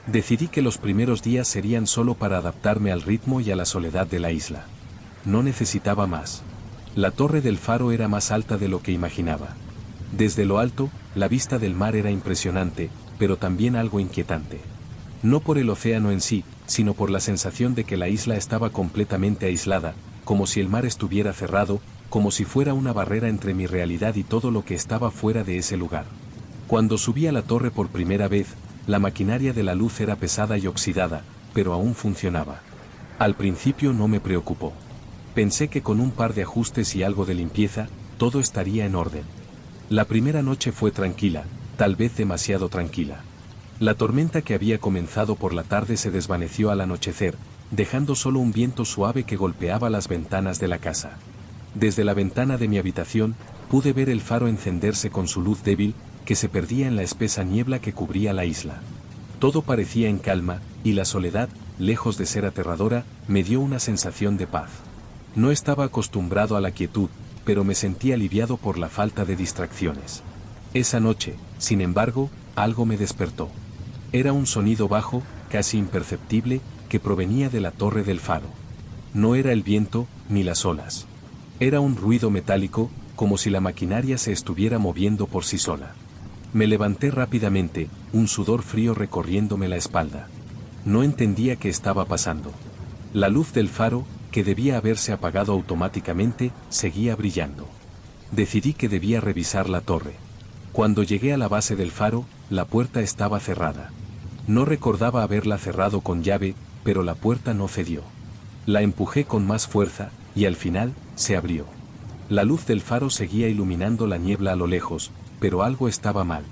Decidí que los primeros días serían solo para adaptarme al ritmo y a la soledad de la isla. No necesitaba más. La torre del faro era más alta de lo que imaginaba. Desde lo alto, la vista del mar era impresionante, pero también algo inquietante. No por el océano en sí, sino por la sensación de que la isla estaba completamente aislada, como si el mar estuviera cerrado, como si fuera una barrera entre mi realidad y todo lo que estaba fuera de ese lugar. Cuando subí a la torre por primera vez, la maquinaria de la luz era pesada y oxidada, pero aún funcionaba. Al principio no me preocupó. Pensé que con un par de ajustes y algo de limpieza, todo estaría en orden. La primera noche fue tranquila, tal vez demasiado tranquila. La tormenta que había comenzado por la tarde se desvaneció al anochecer, dejando solo un viento suave que golpeaba las ventanas de la casa. Desde la ventana de mi habitación, pude ver el faro encenderse con su luz débil, que se perdía en la espesa niebla que cubría la isla. Todo parecía en calma, y la soledad, lejos de ser aterradora, me dio una sensación de paz. No estaba acostumbrado a la quietud, pero me sentí aliviado por la falta de distracciones. Esa noche, sin embargo, algo me despertó. Era un sonido bajo, casi imperceptible, que provenía de la torre del faro. No era el viento, ni las olas. Era un ruido metálico, como si la maquinaria se estuviera moviendo por sí sola. Me levanté rápidamente, un sudor frío recorriéndome la espalda. No entendía qué estaba pasando. La luz del faro, que debía haberse apagado automáticamente, seguía brillando. Decidí que debía revisar la torre. Cuando llegué a la base del faro, la puerta estaba cerrada. No recordaba haberla cerrado con llave, pero la puerta no cedió. La empujé con más fuerza, y al final, se abrió. La luz del faro seguía iluminando la niebla a lo lejos, pero algo estaba mal.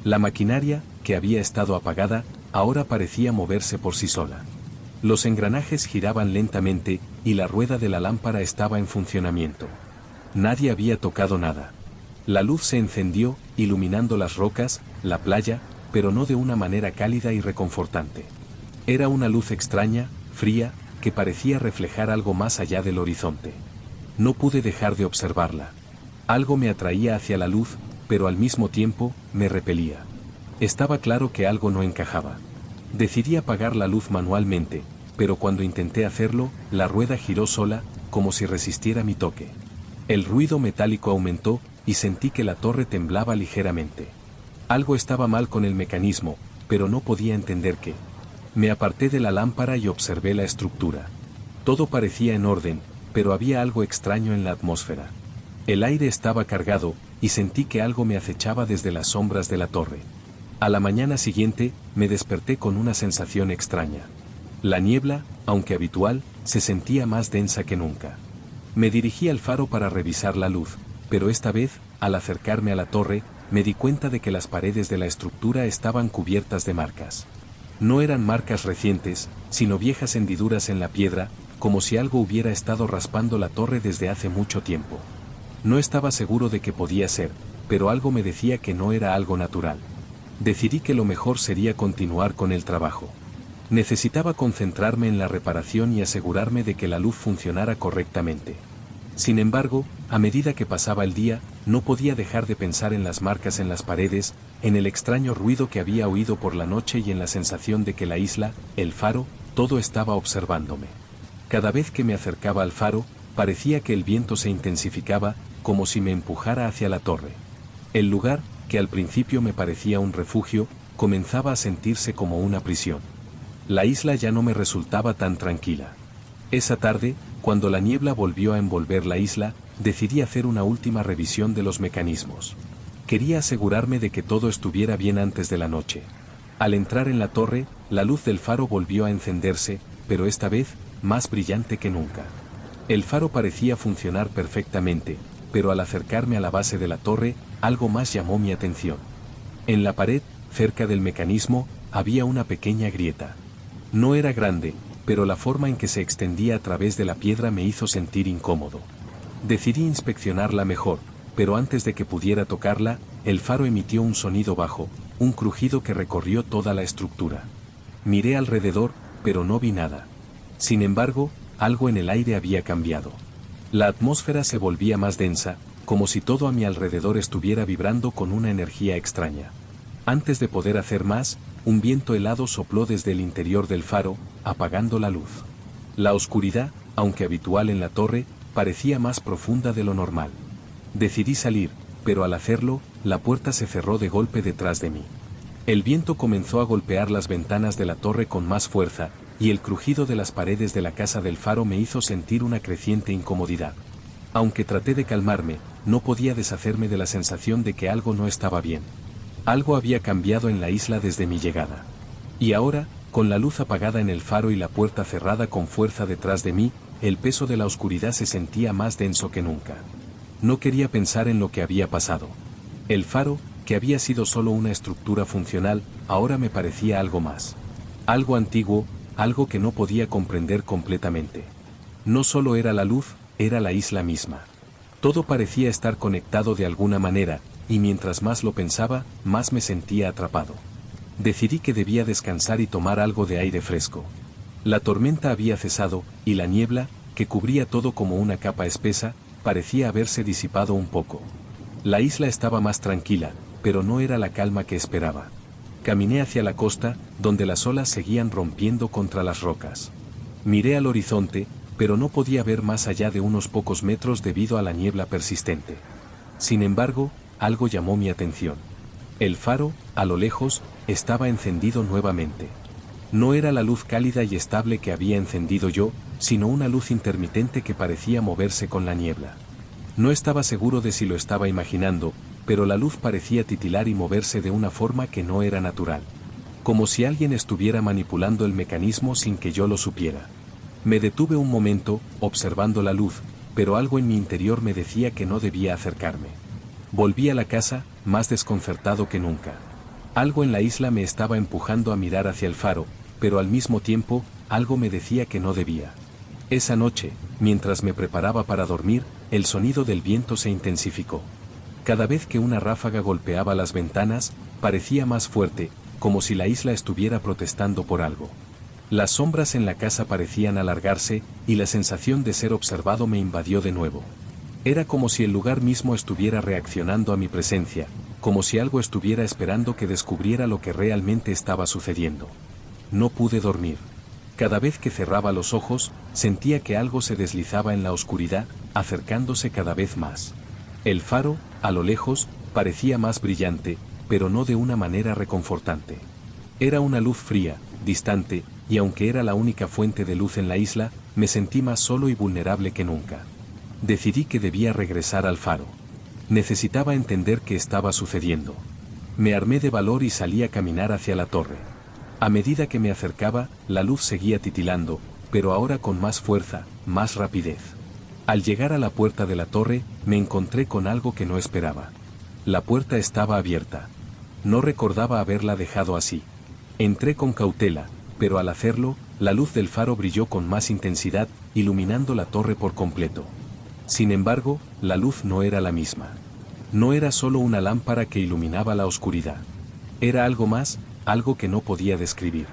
La maquinaria, que había estado apagada, ahora parecía moverse por sí sola. Los engranajes giraban lentamente, y la rueda de la lámpara estaba en funcionamiento. Nadie había tocado nada. La luz se encendió, iluminando las rocas, la playa, pero no de una manera cálida y reconfortante. Era una luz extraña, fría, que parecía reflejar algo más allá del horizonte. No pude dejar de observarla. Algo me atraía hacia la luz, pero al mismo tiempo, me repelía. Estaba claro que algo no encajaba. Decidí apagar la luz manualmente, pero cuando intenté hacerlo, la rueda giró sola, como si resistiera mi toque. El ruido metálico aumentó, y sentí que la torre temblaba ligeramente. Algo estaba mal con el mecanismo, pero no podía entender qué. Me aparté de la lámpara y observé la estructura. Todo parecía en orden, pero había algo extraño en la atmósfera. El aire estaba cargado, y sentí que algo me acechaba desde las sombras de la torre. A la mañana siguiente, me desperté con una sensación extraña. La niebla, aunque habitual, se sentía más densa que nunca. Me dirigí al faro para revisar la luz, pero esta vez, al acercarme a la torre, me di cuenta de que las paredes de la estructura estaban cubiertas de marcas. No eran marcas recientes, sino viejas hendiduras en la piedra, como si algo hubiera estado raspando la torre desde hace mucho tiempo. No estaba seguro de qué podía ser, pero algo me decía que no era algo natural. Decidí que lo mejor sería continuar con el trabajo. Necesitaba concentrarme en la reparación y asegurarme de que la luz funcionara correctamente. Sin embargo, a medida que pasaba el día, no podía dejar de pensar en las marcas en las paredes, en el extraño ruido que había oído por la noche y en la sensación de que la isla, el faro, todo estaba observándome. Cada vez que me acercaba al faro, parecía que el viento se intensificaba, como si me empujara hacia la torre. El lugar, que al principio me parecía un refugio, comenzaba a sentirse como una prisión. La isla ya no me resultaba tan tranquila. Esa tarde, cuando la niebla volvió a envolver la isla, decidí hacer una última revisión de los mecanismos. Quería asegurarme de que todo estuviera bien antes de la noche. Al entrar en la torre, la luz del faro volvió a encenderse, pero esta vez, más brillante que nunca. El faro parecía funcionar perfectamente, pero al acercarme a la base de la torre, algo más llamó mi atención. En la pared, cerca del mecanismo, había una pequeña grieta. No era grande, pero la forma en que se extendía a través de la piedra me hizo sentir incómodo. Decidí inspeccionarla mejor, pero antes de que pudiera tocarla, el faro emitió un sonido bajo, un crujido que recorrió toda la estructura. Miré alrededor, pero no vi nada. Sin embargo, algo en el aire había cambiado. La atmósfera se volvía más densa, como si todo a mi alrededor estuviera vibrando con una energía extraña. Antes de poder hacer más, un viento helado sopló desde el interior del faro, apagando la luz. La oscuridad, aunque habitual en la torre, parecía más profunda de lo normal. Decidí salir, pero al hacerlo, la puerta se cerró de golpe detrás de mí. El viento comenzó a golpear las ventanas de la torre con más fuerza, y el crujido de las paredes de la casa del faro me hizo sentir una creciente incomodidad. Aunque traté de calmarme, no podía deshacerme de la sensación de que algo no estaba bien. Algo había cambiado en la isla desde mi llegada. Y ahora, con la luz apagada en el faro y la puerta cerrada con fuerza detrás de mí, el peso de la oscuridad se sentía más denso que nunca. No quería pensar en lo que había pasado. El faro, que había sido solo una estructura funcional, ahora me parecía algo más. Algo antiguo, algo que no podía comprender completamente. No solo era la luz, era la isla misma. Todo parecía estar conectado de alguna manera, y mientras más lo pensaba, más me sentía atrapado. Decidí que debía descansar y tomar algo de aire fresco. La tormenta había cesado, y la niebla, que cubría todo como una capa espesa, parecía haberse disipado un poco. La isla estaba más tranquila, pero no era la calma que esperaba. Caminé hacia la costa, donde las olas seguían rompiendo contra las rocas. Miré al horizonte, pero no podía ver más allá de unos pocos metros debido a la niebla persistente. Sin embargo, algo llamó mi atención. El faro, a lo lejos, estaba encendido nuevamente. No era la luz cálida y estable que había encendido yo, sino una luz intermitente que parecía moverse con la niebla. No estaba seguro de si lo estaba imaginando, pero la luz parecía titilar y moverse de una forma que no era natural. Como si alguien estuviera manipulando el mecanismo sin que yo lo supiera. Me detuve un momento, observando la luz, pero algo en mi interior me decía que no debía acercarme. Volví a la casa, más desconcertado que nunca. Algo en la isla me estaba empujando a mirar hacia el faro, pero al mismo tiempo, algo me decía que no debía. Esa noche, mientras me preparaba para dormir, el sonido del viento se intensificó. Cada vez que una ráfaga golpeaba las ventanas, parecía más fuerte, como si la isla estuviera protestando por algo. Las sombras en la casa parecían alargarse, y la sensación de ser observado me invadió de nuevo. Era como si el lugar mismo estuviera reaccionando a mi presencia, como si algo estuviera esperando que descubriera lo que realmente estaba sucediendo. No pude dormir. Cada vez que cerraba los ojos, sentía que algo se deslizaba en la oscuridad, acercándose cada vez más. El faro, a lo lejos, parecía más brillante, pero no de una manera reconfortante. Era una luz fría, distante, y aunque era la única fuente de luz en la isla, me sentí más solo y vulnerable que nunca. Decidí que debía regresar al faro. Necesitaba entender qué estaba sucediendo. Me armé de valor y salí a caminar hacia la torre. A medida que me acercaba, la luz seguía titilando, pero ahora con más fuerza, más rapidez. Al llegar a la puerta de la torre, me encontré con algo que no esperaba. La puerta estaba abierta. No recordaba haberla dejado así. Entré con cautela, pero al hacerlo, la luz del faro brilló con más intensidad, iluminando la torre por completo. Sin embargo, la luz no era la misma. No era solo una lámpara que iluminaba la oscuridad. Era algo más, algo que no podía describir.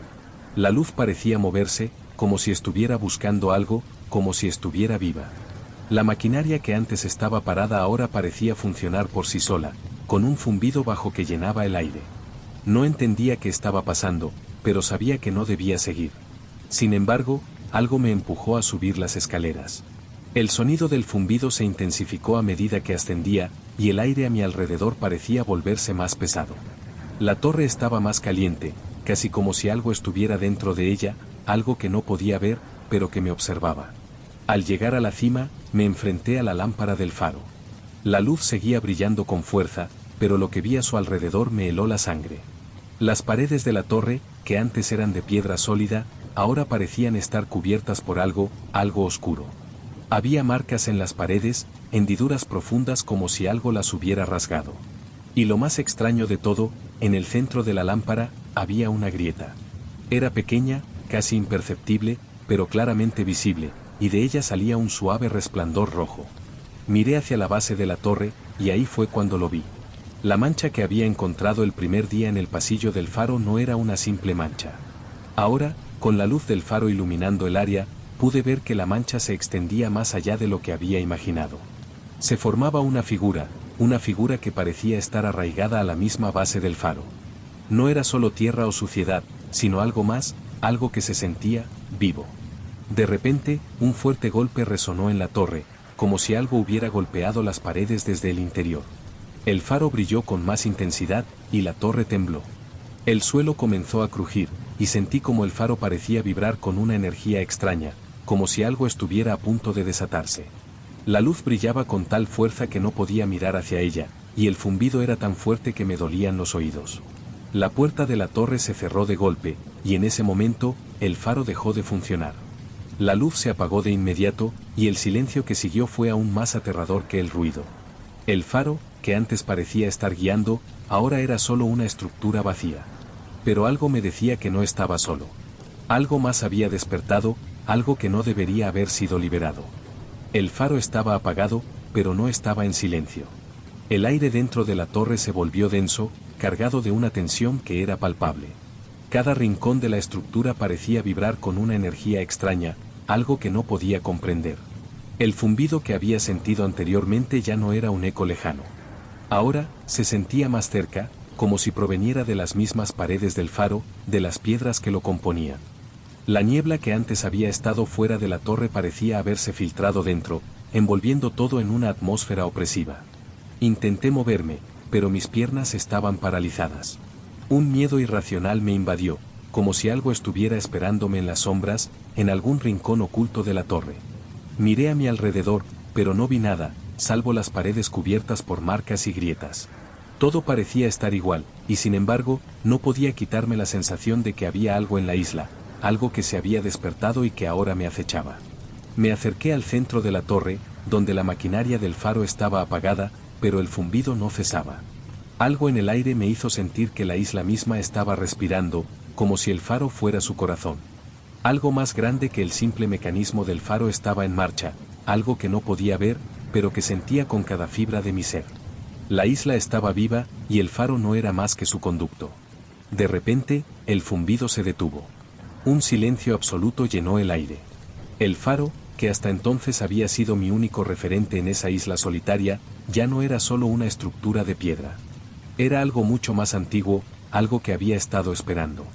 La luz parecía moverse, como si estuviera buscando algo, como si estuviera viva. La maquinaria que antes estaba parada ahora parecía funcionar por sí sola, con un zumbido bajo que llenaba el aire. No entendía qué estaba pasando, pero sabía que no debía seguir. Sin embargo, algo me empujó a subir las escaleras. El sonido del zumbido se intensificó a medida que ascendía, y el aire a mi alrededor parecía volverse más pesado. La torre estaba más caliente, casi como si algo estuviera dentro de ella, algo que no podía ver, pero que me observaba. Al llegar a la cima, me enfrenté a la lámpara del faro. La luz seguía brillando con fuerza, pero lo que vi a su alrededor me heló la sangre. Las paredes de la torre, que antes eran de piedra sólida, ahora parecían estar cubiertas por algo oscuro. Había marcas en las paredes, hendiduras profundas como si algo las hubiera rasgado. Y lo más extraño de todo, en el centro de la lámpara, había una grieta. Era pequeña, casi imperceptible, pero claramente visible, y de ella salía un suave resplandor rojo. Miré hacia la base de la torre, y ahí fue cuando lo vi. La mancha que había encontrado el primer día en el pasillo del faro no era una simple mancha. Ahora, con la luz del faro iluminando el área, pude ver que la mancha se extendía más allá de lo que había imaginado. Se formaba una figura que parecía estar arraigada a la misma base del faro. No era solo tierra o suciedad, sino algo más, algo que se sentía vivo. De repente, un fuerte golpe resonó en la torre, como si algo hubiera golpeado las paredes desde el interior. El faro brilló con más intensidad, y la torre tembló. El suelo comenzó a crujir, y sentí como el faro parecía vibrar con una energía extraña, como si algo estuviera a punto de desatarse. La luz brillaba con tal fuerza que no podía mirar hacia ella, y el zumbido era tan fuerte que me dolían los oídos. La puerta de la torre se cerró de golpe, y en ese momento, el faro dejó de funcionar. La luz se apagó de inmediato, y el silencio que siguió fue aún más aterrador que el ruido. El faro, que antes parecía estar guiando, ahora era solo una estructura vacía. Pero algo me decía que no estaba solo. Algo más había despertado, algo que no debería haber sido liberado. El faro estaba apagado, pero no estaba en silencio. El aire dentro de la torre se volvió denso, cargado de una tensión que era palpable. Cada rincón de la estructura parecía vibrar con una energía extraña, algo que no podía comprender. El zumbido que había sentido anteriormente ya no era un eco lejano. Ahora, se sentía más cerca, como si proveniera de las mismas paredes del faro, de las piedras que lo componían. La niebla que antes había estado fuera de la torre parecía haberse filtrado dentro, envolviendo todo en una atmósfera opresiva. Intenté moverme, pero mis piernas estaban paralizadas. Un miedo irracional me invadió, como si algo estuviera esperándome en las sombras, en algún rincón oculto de la torre. Miré a mi alrededor, pero no vi nada, salvo las paredes cubiertas por marcas y grietas. Todo parecía estar igual, y sin embargo, no podía quitarme la sensación de que había algo en la isla, algo que se había despertado y que ahora me acechaba. Me acerqué al centro de la torre, donde la maquinaria del faro estaba apagada, pero el zumbido no cesaba. Algo en el aire me hizo sentir que la isla misma estaba respirando, como si el faro fuera su corazón. Algo más grande que el simple mecanismo del faro estaba en marcha, algo que no podía ver, pero que sentía con cada fibra de mi ser. La isla estaba viva, y el faro no era más que su conducto. De repente, el zumbido se detuvo. Un silencio absoluto llenó el aire. El faro, que hasta entonces había sido mi único referente en esa isla solitaria, ya no era solo una estructura de piedra. Era algo mucho más antiguo, algo que había estado esperando.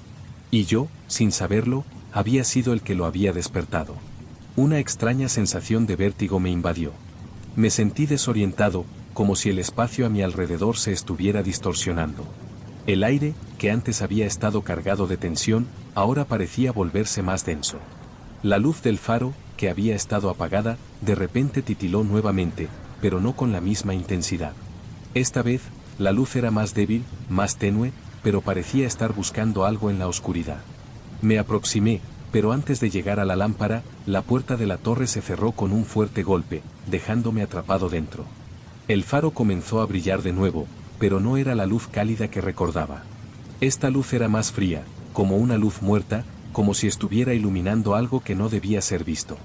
Y yo, sin saberlo, había sido el que lo había despertado. Una extraña sensación de vértigo me invadió. Me sentí desorientado, como si el espacio a mi alrededor se estuviera distorsionando. El aire, que antes había estado cargado de tensión, ahora parecía volverse más denso. La luz del faro, que había estado apagada, de repente titiló nuevamente, pero no con la misma intensidad. Esta vez, la luz era más débil, más tenue, pero parecía estar buscando algo en la oscuridad. Me aproximé, pero antes de llegar a la lámpara, la puerta de la torre se cerró con un fuerte golpe, dejándome atrapado dentro. El faro comenzó a brillar de nuevo, pero no era la luz cálida que recordaba. Esta luz era más fría, como una luz muerta, como si estuviera iluminando algo que no debía ser visto.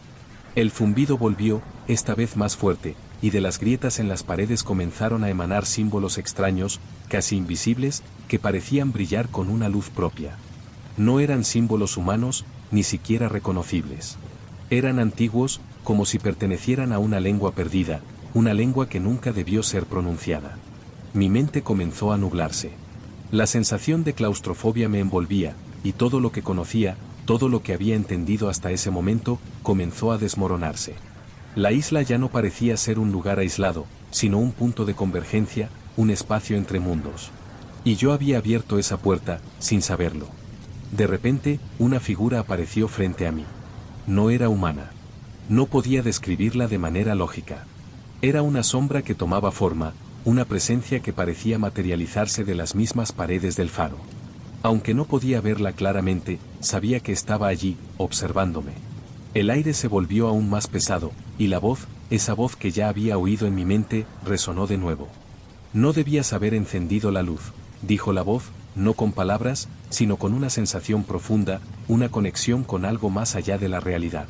El zumbido volvió, esta vez más fuerte, y de las grietas en las paredes comenzaron a emanar símbolos extraños, casi invisibles, que parecían brillar con una luz propia. No eran símbolos humanos, ni siquiera reconocibles. Eran antiguos, como si pertenecieran a una lengua perdida, una lengua que nunca debió ser pronunciada. Mi mente comenzó a nublarse. La sensación de claustrofobia me envolvía, y todo lo que conocía, todo lo que había entendido hasta ese momento, comenzó a desmoronarse. La isla ya no parecía ser un lugar aislado, sino un punto de convergencia, un espacio entre mundos. Y yo había abierto esa puerta, sin saberlo. De repente, una figura apareció frente a mí. No era humana. No podía describirla de manera lógica. Era una sombra que tomaba forma, una presencia que parecía materializarse de las mismas paredes del faro. Aunque no podía verla claramente, sabía que estaba allí, observándome. El aire se volvió aún más pesado, y la voz, esa voz que ya había oído en mi mente, resonó de nuevo. No debías haber encendido la luz, dijo la voz, no con palabras, sino con una sensación profunda, una conexión con algo más allá de la realidad.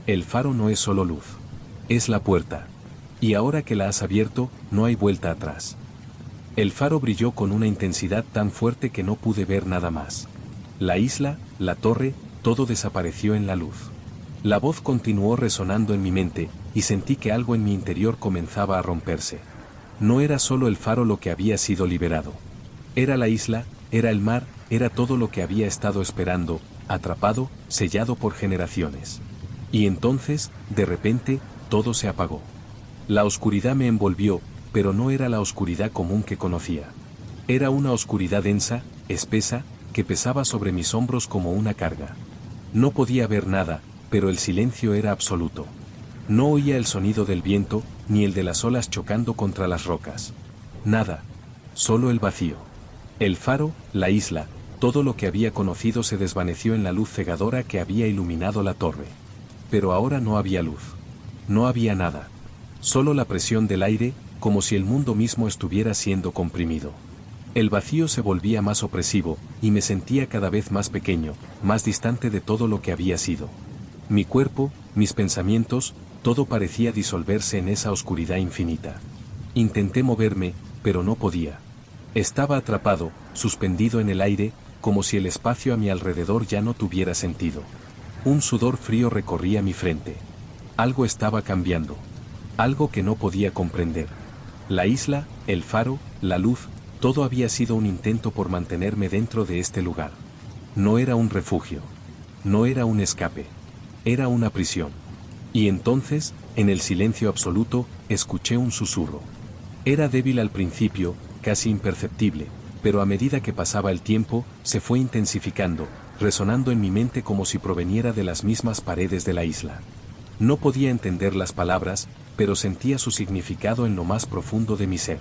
El faro no es solo luz. Es la puerta. Y ahora que la has abierto, no hay vuelta atrás. El faro brilló con una intensidad tan fuerte que no pude ver nada más. La isla, la torre, todo desapareció en la luz. La voz continuó resonando en mi mente, y sentí que algo en mi interior comenzaba a romperse. No era solo el faro lo que había sido liberado. Era la isla, era el mar, era todo lo que había estado esperando, atrapado, sellado por generaciones. Y entonces, de repente, todo se apagó. La oscuridad me envolvió, pero no era la oscuridad común que conocía. Era una oscuridad densa, espesa, que pesaba sobre mis hombros como una carga. No podía ver nada, pero el silencio era absoluto. No oía el sonido del viento, ni el de las olas chocando contra las rocas. Nada. Solo el vacío. El faro, la isla, todo lo que había conocido se desvaneció en la luz cegadora que había iluminado la torre. Pero ahora no había luz. No había nada. Solo la presión del aire, como si el mundo mismo estuviera siendo comprimido. El vacío se volvía más opresivo, y me sentía cada vez más pequeño, más distante de todo lo que había sido. Mi cuerpo, mis pensamientos, todo parecía disolverse en esa oscuridad infinita. Intenté moverme, pero no podía. Estaba atrapado, suspendido en el aire, como si el espacio a mi alrededor ya no tuviera sentido. Un sudor frío recorría mi frente. Algo estaba cambiando. Algo que no podía comprender. La isla, el faro, la luz, todo había sido un intento por mantenerme dentro de este lugar. No era un refugio. No era un escape. Era una prisión. Y entonces, en el silencio absoluto, escuché un susurro. Era débil al principio, casi imperceptible, pero a medida que pasaba el tiempo, se fue intensificando, resonando en mi mente como si proveniera de las mismas paredes de la isla. No podía entender las palabras, pero sentía su significado en lo más profundo de mi ser.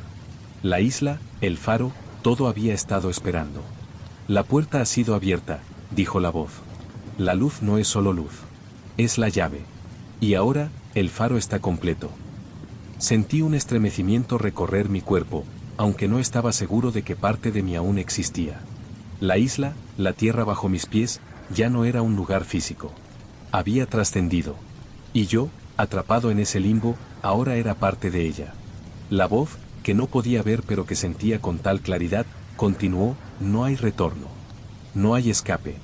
La isla, el faro, todo había estado esperando. La puerta ha sido abierta, dijo la voz. La luz no es solo luz. Es la llave. Y ahora, el faro está completo. Sentí un estremecimiento recorrer mi cuerpo, aunque no estaba seguro de que parte de mí aún existía. La isla, la tierra bajo mis pies, ya no era un lugar físico. Había trascendido. Y yo, atrapado en ese limbo, ahora era parte de ella. La voz, que no podía ver pero que sentía con tal claridad, continuó, no hay retorno. No hay escape.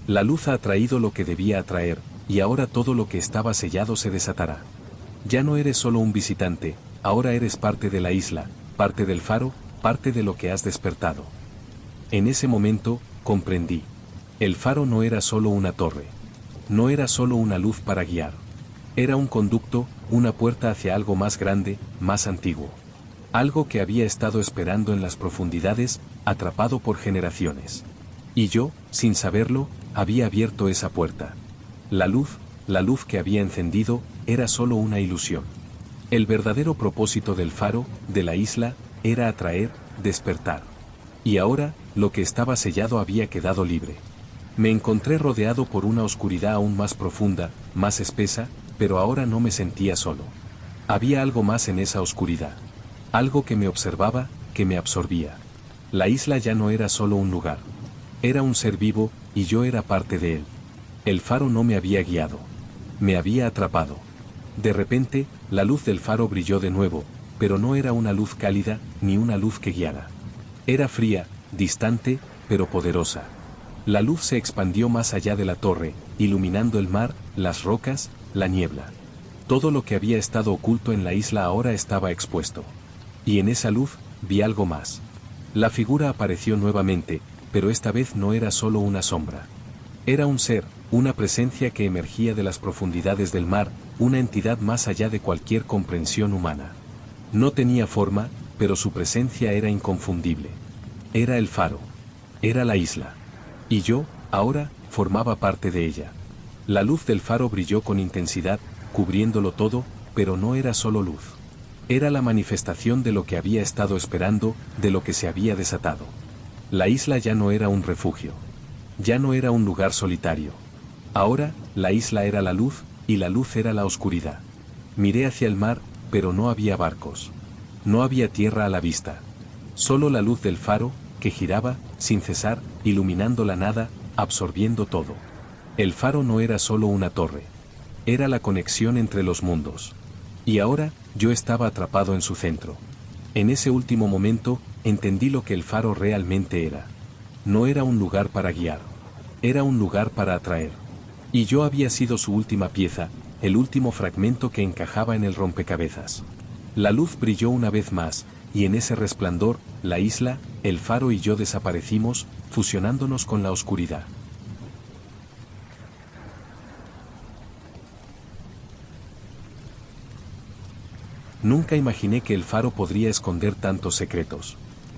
La luz ha atraído lo que debía atraer, y ahora todo lo que estaba sellado se desatará. Ya no eres solo un visitante, ahora eres parte de la isla, parte del faro, parte de lo que has despertado. En ese momento, comprendí. El faro no era solo una torre. No era solo una luz para guiar. Era un conducto, una puerta hacia algo más grande, más antiguo. Algo que había estado esperando en las profundidades, atrapado por generaciones. Y yo, sin saberlo, había abierto esa puerta. La luz que había encendido, era solo una ilusión. El verdadero propósito del faro, de la isla, era atraer, despertar. Y ahora, lo que estaba sellado había quedado libre. Me encontré rodeado por una oscuridad aún más profunda, más espesa, pero ahora no me sentía solo. Había algo más en esa oscuridad. Algo que me observaba, que me absorbía. La isla ya no era solo un lugar. Era un ser vivo, y yo era parte de él. El faro no me había guiado. Me había atrapado. De repente, la luz del faro brilló de nuevo, pero no era una luz cálida, ni una luz que guiara. Era fría, distante, pero poderosa. La luz se expandió más allá de la torre, iluminando el mar, las rocas, la niebla. Todo lo que había estado oculto en la isla ahora estaba expuesto. Y en esa luz, vi algo más. La figura apareció nuevamente, pero esta vez no era solo una sombra. Era un ser, una presencia que emergía de las profundidades del mar, una entidad más allá de cualquier comprensión humana. No tenía forma, pero su presencia era inconfundible. Era el faro. Era la isla. Y yo, ahora, formaba parte de ella. La luz del faro brilló con intensidad, cubriéndolo todo, pero no era solo luz. Era la manifestación de lo que había estado esperando, de lo que se había desatado. La isla ya no era un refugio. Ya no era un lugar solitario. Ahora, la isla era la luz, y la luz era la oscuridad. Miré hacia el mar, pero no había barcos. No había tierra a la vista. Solo la luz del faro, que giraba, sin cesar, iluminando la nada, absorbiendo todo. El faro no era solo una torre. Era la conexión entre los mundos. Y ahora, yo estaba atrapado en su centro. En ese último momento, entendí lo que el faro realmente era. No era un lugar para guiar. Era un lugar para atraer. Y yo había sido su última pieza, el último fragmento que encajaba en el rompecabezas. La luz brilló una vez más, y en ese resplandor, la isla, el faro y yo desaparecimos, fusionándonos con la oscuridad. Nunca imaginé que el faro podría esconder tantos secretos.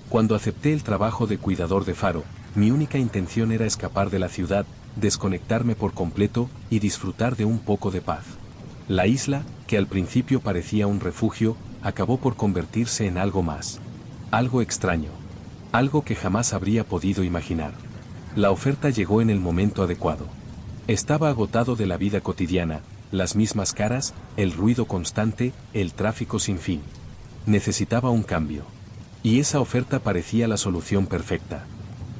Cuando acepté el trabajo de cuidador de faro, mi única intención era escapar de la ciudad, desconectarme por completo y disfrutar de un poco de paz. La isla, que al principio parecía un refugio, acabó por convertirse en algo más. Algo extraño. Algo que jamás habría podido imaginar. La oferta llegó en el momento adecuado. Estaba agotado de la vida cotidiana, las mismas caras, el ruido constante, el tráfico sin fin. Necesitaba un cambio. Y esa oferta parecía la solución perfecta.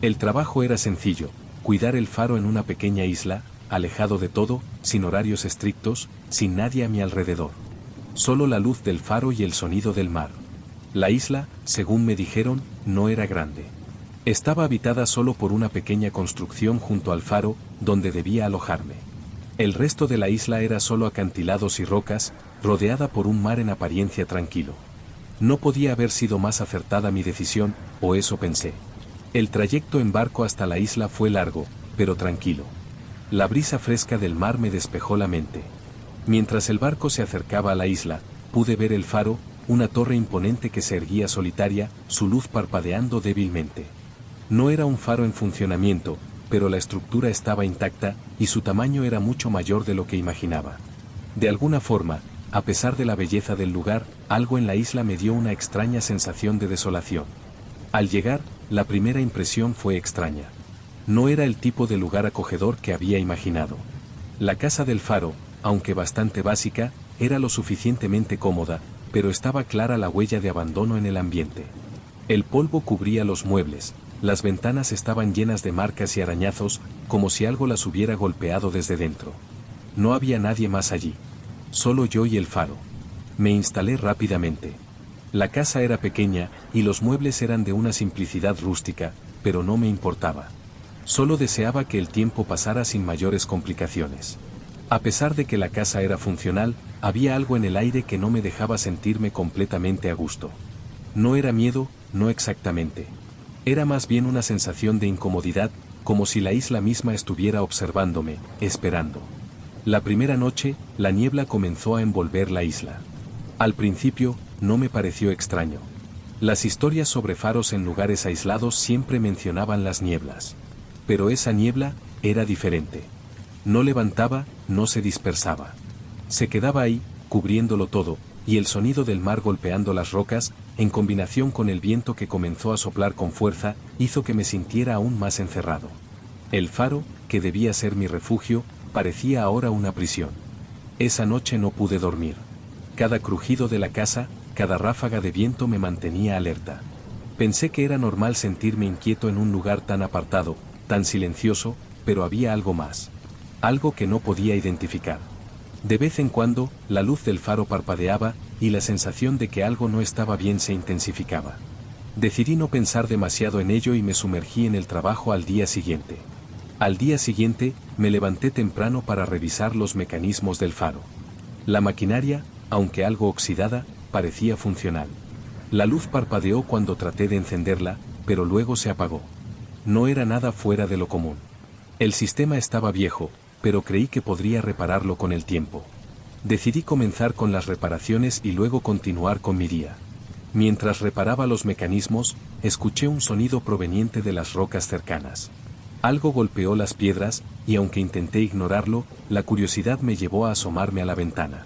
El trabajo era sencillo, cuidar el faro en una pequeña isla, alejado de todo, sin horarios estrictos, sin nadie a mi alrededor. Solo la luz del faro y el sonido del mar. La isla, según me dijeron, no era grande. Estaba habitada solo por una pequeña construcción junto al faro, donde debía alojarme. El resto de la isla era solo acantilados y rocas, rodeada por un mar en apariencia tranquilo. No podía haber sido más acertada mi decisión, o eso pensé. El trayecto en barco hasta la isla fue largo, pero tranquilo. La brisa fresca del mar me despejó la mente. Mientras el barco se acercaba a la isla, pude ver el faro, una torre imponente que se erguía solitaria, su luz parpadeando débilmente. No era un faro en funcionamiento, pero la estructura estaba intacta, y su tamaño era mucho mayor de lo que imaginaba. De alguna forma, a pesar de la belleza del lugar, algo en la isla me dio una extraña sensación de desolación. Al llegar, la primera impresión fue extraña. No era el tipo de lugar acogedor que había imaginado. La casa del faro, aunque bastante básica, era lo suficientemente cómoda, pero estaba clara la huella de abandono en el ambiente. El polvo cubría los muebles, las ventanas estaban llenas de marcas y arañazos, como si algo las hubiera golpeado desde dentro. No había nadie más allí. Solo yo y el faro. Me instalé rápidamente. La casa era pequeña, y los muebles eran de una simplicidad rústica, pero no me importaba. Solo deseaba que el tiempo pasara sin mayores complicaciones. A pesar de que la casa era funcional, había algo en el aire que no me dejaba sentirme completamente a gusto. No era miedo, no exactamente. Era más bien una sensación de incomodidad, como si la isla misma estuviera observándome, esperando. La primera noche, la niebla comenzó a envolver la isla. Al principio, no me pareció extraño. Las historias sobre faros en lugares aislados siempre mencionaban las nieblas. Pero esa niebla era diferente. No levantaba, no se dispersaba. Se quedaba ahí, cubriéndolo todo, y el sonido del mar golpeando las rocas, en combinación con el viento que comenzó a soplar con fuerza, hizo que me sintiera aún más encerrado. El faro, que debía ser mi refugio, parecía ahora una prisión. Esa noche no pude dormir. Cada crujido de la casa, cada ráfaga de viento me mantenía alerta. Pensé que era normal sentirme inquieto en un lugar tan apartado, tan silencioso, pero había algo más. Algo que no podía identificar. De vez en cuando, la luz del faro parpadeaba, y la sensación de que algo no estaba bien se intensificaba. Decidí no pensar demasiado en ello y me sumergí en el trabajo al día siguiente. Al día siguiente, me levanté temprano para revisar los mecanismos del faro. La maquinaria, aunque algo oxidada, parecía funcional. La luz parpadeó cuando traté de encenderla, pero luego se apagó. No era nada fuera de lo común. El sistema estaba viejo, pero creí que podría repararlo con el tiempo. Decidí comenzar con las reparaciones y luego continuar con mi día. Mientras reparaba los mecanismos, escuché un sonido proveniente de las rocas cercanas. Algo golpeó las piedras, y aunque intenté ignorarlo, la curiosidad me llevó a asomarme a la ventana.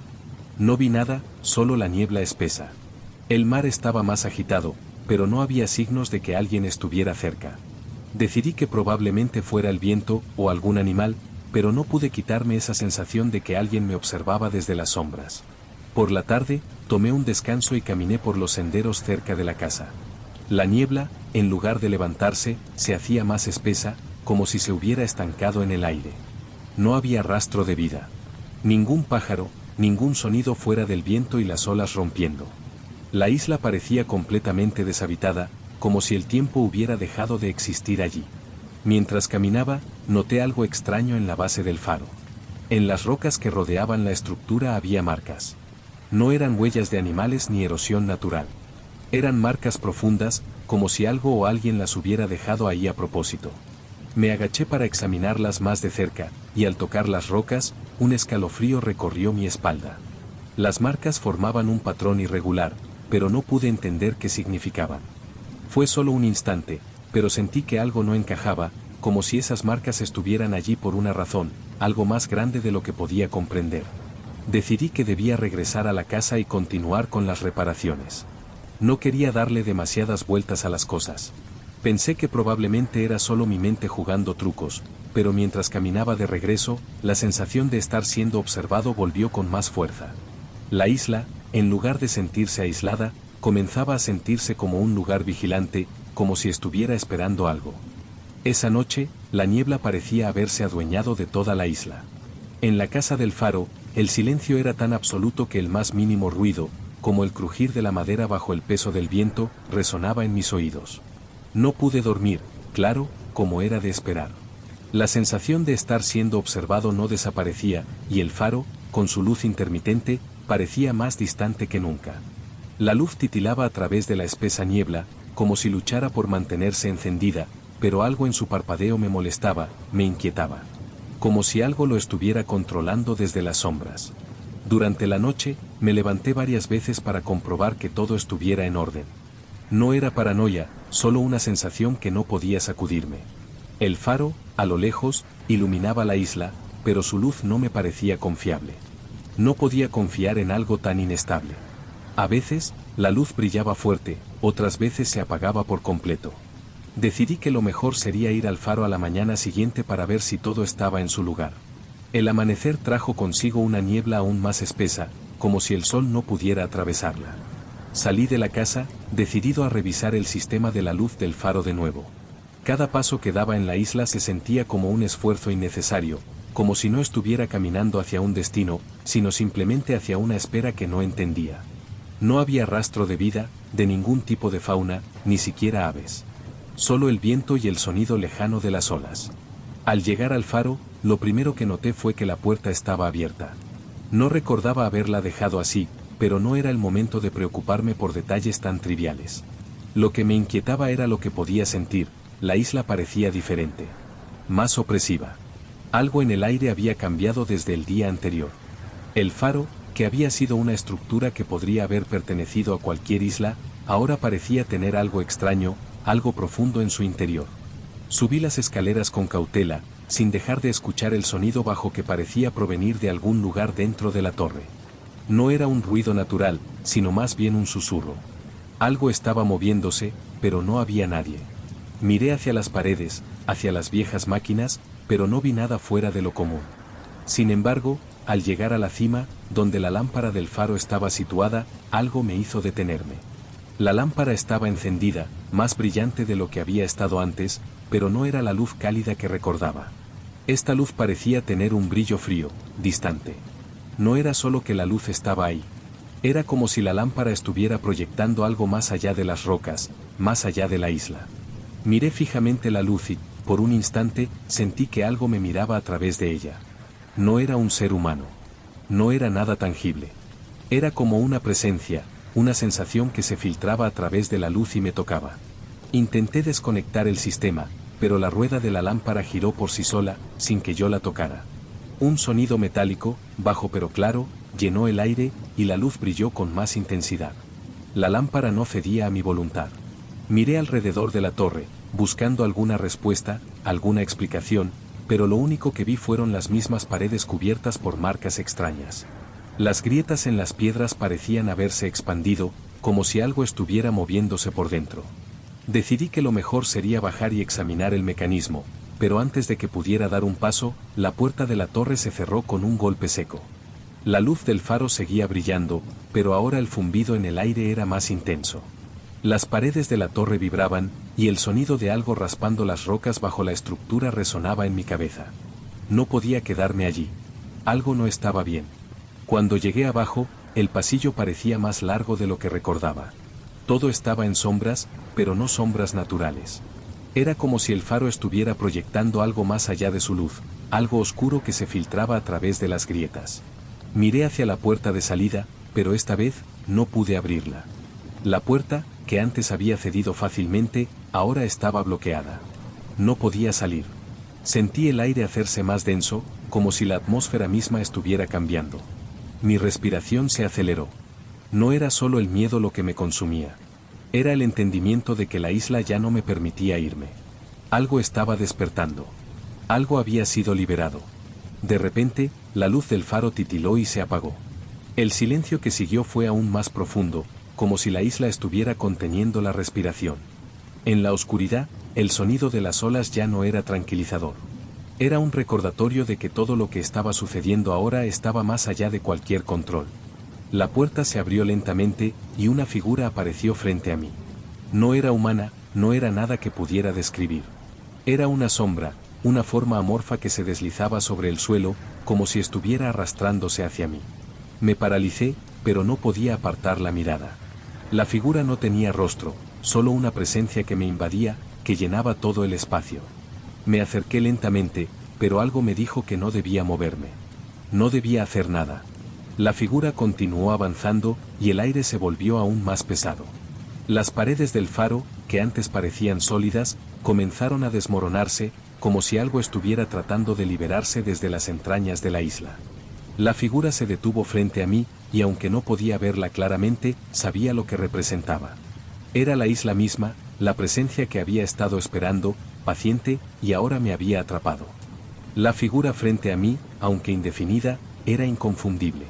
No vi nada, solo la niebla espesa. El mar estaba más agitado, pero no había signos de que alguien estuviera cerca. Decidí que probablemente fuera el viento o algún animal, pero no pude quitarme esa sensación de que alguien me observaba desde las sombras. Por la tarde, tomé un descanso y caminé por los senderos cerca de la casa. La niebla, en lugar de levantarse, se hacía más espesa, como si se hubiera estancado en el aire. No había rastro de vida. Ningún pájaro, ningún sonido fuera del viento y las olas rompiendo. La isla parecía completamente deshabitada, como si el tiempo hubiera dejado de existir allí. Mientras caminaba, noté algo extraño en la base del faro. En las rocas que rodeaban la estructura había marcas. No eran huellas de animales ni erosión natural. Eran marcas profundas, como si algo o alguien las hubiera dejado ahí a propósito. Me agaché para examinarlas más de cerca, y al tocar las rocas, un escalofrío recorrió mi espalda. Las marcas formaban un patrón irregular, pero no pude entender qué significaban. Fue solo un instante, pero sentí que algo no encajaba, como si esas marcas estuvieran allí por una razón, algo más grande de lo que podía comprender. Decidí que debía regresar a la casa y continuar con las reparaciones. No quería darle demasiadas vueltas a las cosas. Pensé que probablemente era solo mi mente jugando trucos, pero mientras caminaba de regreso, la sensación de estar siendo observado volvió con más fuerza. La isla, en lugar de sentirse aislada, comenzaba a sentirse como un lugar vigilante, como si estuviera esperando algo. Esa noche, la niebla parecía haberse adueñado de toda la isla. En la casa del faro, el silencio era tan absoluto que el más mínimo ruido, como el crujir de la madera bajo el peso del viento, resonaba en mis oídos. No pude dormir, claro, como era de esperar. La sensación de estar siendo observado no desaparecía, y el faro, con su luz intermitente, parecía más distante que nunca. La luz titilaba a través de la espesa niebla, como si luchara por mantenerse encendida, pero algo en su parpadeo me molestaba, me inquietaba. Como si algo lo estuviera controlando desde las sombras. Durante la noche, me levanté varias veces para comprobar que todo estuviera en orden. No era paranoia, solo una sensación que no podía sacudirme. El faro, a lo lejos, iluminaba la isla, pero su luz no me parecía confiable. No podía confiar en algo tan inestable. A veces, la luz brillaba fuerte, otras veces se apagaba por completo. Decidí que lo mejor sería ir al faro a la mañana siguiente para ver si todo estaba en su lugar. El amanecer trajo consigo una niebla aún más espesa, como si el sol no pudiera atravesarla. Salí de la casa, decidido a revisar el sistema de la luz del faro de nuevo. Cada paso que daba en la isla se sentía como un esfuerzo innecesario, como si no estuviera caminando hacia un destino, sino simplemente hacia una espera que no entendía. No había rastro de vida, de ningún tipo de fauna, ni siquiera aves. Solo el viento y el sonido lejano de las olas. Al llegar al faro, lo primero que noté fue que la puerta estaba abierta. No recordaba haberla dejado así, pero no era el momento de preocuparme por detalles tan triviales. Lo que me inquietaba era lo que podía sentir, la isla parecía diferente. Más opresiva. Algo en el aire había cambiado desde el día anterior. El faro, que había sido una estructura que podría haber pertenecido a cualquier isla, ahora parecía tener algo extraño, algo profundo en su interior. Subí las escaleras con cautela, sin dejar de escuchar el sonido bajo que parecía provenir de algún lugar dentro de la torre. No era un ruido natural, sino más bien un susurro. Algo estaba moviéndose, pero no había nadie. Miré hacia las paredes, hacia las viejas máquinas, pero no vi nada fuera de lo común. Sin embargo, al llegar a la cima, donde la lámpara del faro estaba situada, algo me hizo detenerme. La lámpara estaba encendida, más brillante de lo que había estado antes, pero no era la luz cálida que recordaba. Esta luz parecía tener un brillo frío, distante. No era solo que la luz estaba ahí. Era como si la lámpara estuviera proyectando algo más allá de las rocas, más allá de la isla. Miré fijamente la luz y, por un instante, sentí que algo me miraba a través de ella. No era un ser humano. no era nada tangible. Era como una presencia, una sensación que se filtraba a través de la luz y me tocaba. Intenté desconectar el sistema, pero la rueda de la lámpara giró por sí sola, sin que yo la tocara. Un sonido metálico, bajo pero claro, llenó el aire, y la luz brilló con más intensidad. La lámpara no cedía a mi voluntad. Miré alrededor de la torre, buscando alguna respuesta, alguna explicación, pero lo único que vi fueron las mismas paredes cubiertas por marcas extrañas. Las grietas en las piedras parecían haberse expandido, como si algo estuviera moviéndose por dentro. Decidí que lo mejor sería bajar y examinar el mecanismo, pero antes de que pudiera dar un paso, la puerta de la torre se cerró con un golpe seco. La luz del faro seguía brillando, pero ahora el zumbido en el aire era más intenso. Las paredes de la torre vibraban, y el sonido de algo raspando las rocas bajo la estructura resonaba en mi cabeza. No podía quedarme allí. Algo no estaba bien. Cuando llegué abajo, el pasillo parecía más largo de lo que recordaba. Todo estaba en sombras, pero no sombras naturales. Era como si el faro estuviera proyectando algo más allá de su luz, algo oscuro que se filtraba a través de las grietas. Miré hacia la puerta de salida, pero esta vez no pude abrirla. La puerta, que antes había cedido fácilmente, ahora estaba bloqueada. No podía salir. Sentí el aire hacerse más denso, como si la atmósfera misma estuviera cambiando. Mi respiración se aceleró. No era solo el miedo lo que me consumía. Era el entendimiento de que la isla ya no me permitía irme. Algo estaba despertando. Algo había sido liberado. De repente, la luz del faro titiló y se apagó. El silencio que siguió fue aún más profundo, como si la isla estuviera conteniendo la respiración. En la oscuridad, el sonido de las olas ya no era tranquilizador. Era un recordatorio de que todo lo que estaba sucediendo ahora estaba más allá de cualquier control. La puerta se abrió lentamente, y una figura apareció frente a mí. No era humana, no era nada que pudiera describir. Era una sombra, una forma amorfa que se deslizaba sobre el suelo, como si estuviera arrastrándose hacia mí. Me paralicé, pero no podía apartar la mirada. La figura no tenía rostro, solo una presencia que me invadía, que llenaba todo el espacio. Me acerqué lentamente, pero algo me dijo que no debía moverme. No debía hacer nada. La figura continuó avanzando, y el aire se volvió aún más pesado. Las paredes del faro, que antes parecían sólidas, comenzaron a desmoronarse, como si algo estuviera tratando de liberarse desde las entrañas de la isla. La figura se detuvo frente a mí, y aunque no podía verla claramente, sabía lo que representaba. Era la isla misma, la presencia que había estado esperando, paciente, y ahora me había atrapado. La figura frente a mí, aunque indefinida, era inconfundible.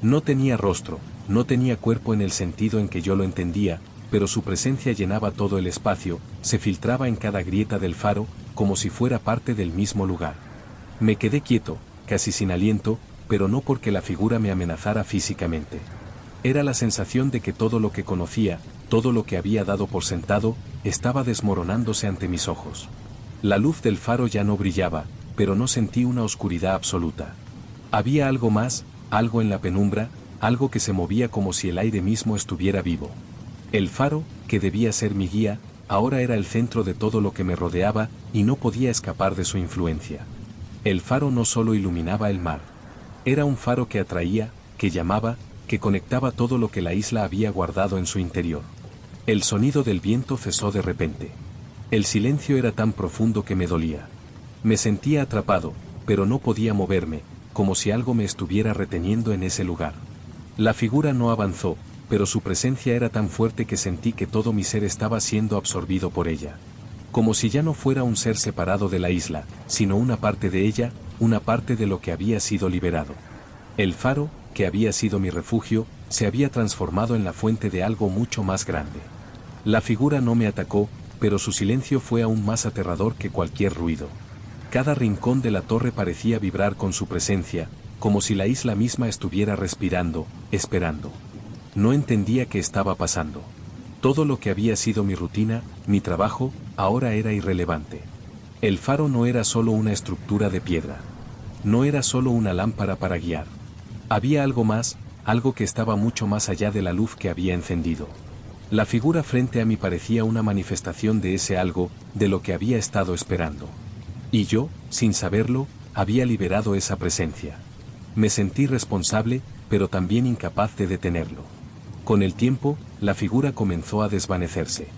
No tenía rostro, no tenía cuerpo en el sentido en que yo lo entendía, pero su presencia llenaba todo el espacio, se filtraba en cada grieta del faro, como si fuera parte del mismo lugar. Me quedé quieto, casi sin aliento, pero no porque la figura me amenazara físicamente. Era la sensación de que todo lo que conocía, todo lo que había dado por sentado, estaba desmoronándose ante mis ojos. La luz del faro ya no brillaba, pero no sentí una oscuridad absoluta. Había algo más, algo en la penumbra, algo que se movía como si el aire mismo estuviera vivo. El faro, que debía ser mi guía, ahora era el centro de todo lo que me rodeaba, y no podía escapar de su influencia. El faro no solo iluminaba el mar. Era un faro que atraía, que llamaba, que conectaba todo lo que la isla había guardado en su interior. El sonido del viento cesó de repente. El silencio era tan profundo que me dolía. Me sentía atrapado, pero no podía moverme, como si algo me estuviera reteniendo en ese lugar. La figura no avanzó, pero su presencia era tan fuerte que sentí que todo mi ser estaba siendo absorbido por ella. Como si ya no fuera un ser separado de la isla, sino una parte de ella, una parte de lo que había sido liberado. El faro, que había sido mi refugio, se había transformado en la fuente de algo mucho más grande. La figura no me atacó, pero su silencio fue aún más aterrador que cualquier ruido. Cada rincón de la torre parecía vibrar con su presencia, como si la isla misma estuviera respirando, esperando. No entendía qué estaba pasando. Todo lo que había sido mi rutina, mi trabajo, ahora era irrelevante. El faro no era solo una estructura de piedra. No era solo una lámpara para guiar. Había algo más, algo que estaba mucho más allá de la luz que había encendido. La figura frente a mí parecía una manifestación de ese algo, de lo que había estado esperando. Y yo, sin saberlo, había liberado esa presencia. Me sentí responsable, pero también incapaz de detenerlo. Con el tiempo, la figura comenzó a desvanecerse.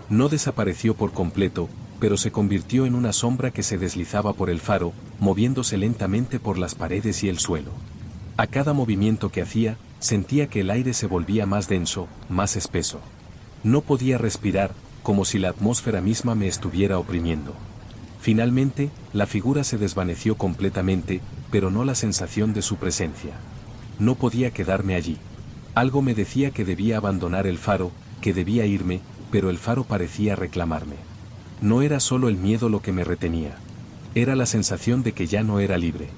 No desapareció por completo, pero se convirtió en una sombra que se deslizaba por el faro, moviéndose lentamente por las paredes y el suelo. A cada movimiento que hacía, sentía que el aire se volvía más denso, más espeso. No podía respirar, como si la atmósfera misma me estuviera oprimiendo. Finalmente, la figura se desvaneció completamente, pero no la sensación de su presencia. No podía quedarme allí. Algo me decía que debía abandonar el faro, que debía irme, pero el faro parecía reclamarme. No era solo el miedo lo que me retenía. Era la sensación de que ya no era libre.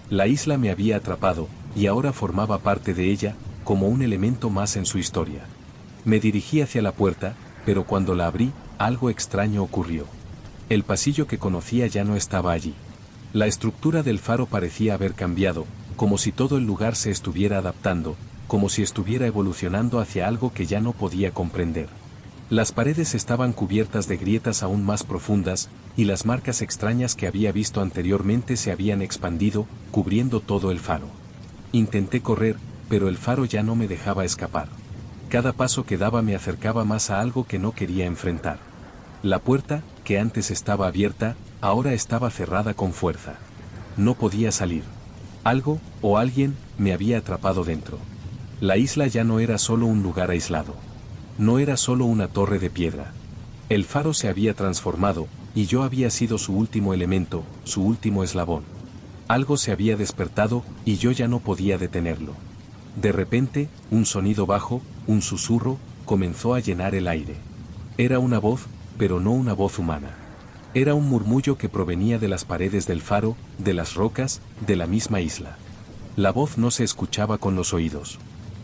La isla me había atrapado, y ahora formaba parte de ella, como un elemento más en su historia. Me dirigí hacia la puerta, pero cuando la abrí, algo extraño ocurrió. El pasillo que conocía ya no estaba allí. La estructura del faro parecía haber cambiado, como si todo el lugar se estuviera adaptando, como si estuviera evolucionando hacia algo que ya no podía comprender. Las paredes estaban cubiertas de grietas aún más profundas, y las marcas extrañas que había visto anteriormente se habían expandido, cubriendo todo el faro. Intenté correr, pero el faro ya no me dejaba escapar. Cada paso que daba me acercaba más a algo que no quería enfrentar. La puerta, que antes estaba abierta, ahora estaba cerrada con fuerza. No podía salir. Algo, o alguien, me había atrapado dentro. La isla ya no era solo un lugar aislado. No era solo una torre de piedra. El faro se había transformado, y yo había sido su último elemento, su último eslabón. Algo se había despertado, y yo ya no podía detenerlo. De repente, un sonido bajo, un susurro, comenzó a llenar el aire. Era una voz, pero no una voz humana. Era un murmullo que provenía de las paredes del faro, de las rocas, de la misma isla. La voz no se escuchaba con los oídos.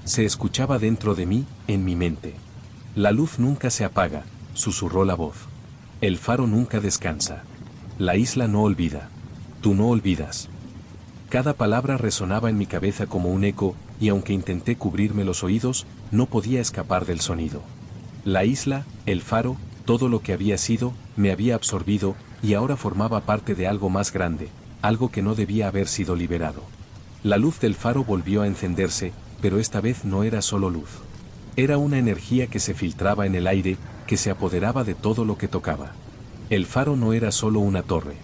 Se escuchaba dentro de mí, en mi mente. La luz nunca se apaga, susurró la voz. El faro nunca descansa. La isla no olvida. Tú no olvidas. Cada palabra resonaba en mi cabeza como un eco, y aunque intenté cubrirme los oídos, no podía escapar del sonido. La isla, el faro, todo lo que había sido, me había absorbido, y ahora formaba parte de algo más grande, algo que no debía haber sido liberado. La luz del faro volvió a encenderse, pero esta vez no era solo luz. Era una energía que se filtraba en el aire, que se apoderaba de todo lo que tocaba. El faro no era solo una torre.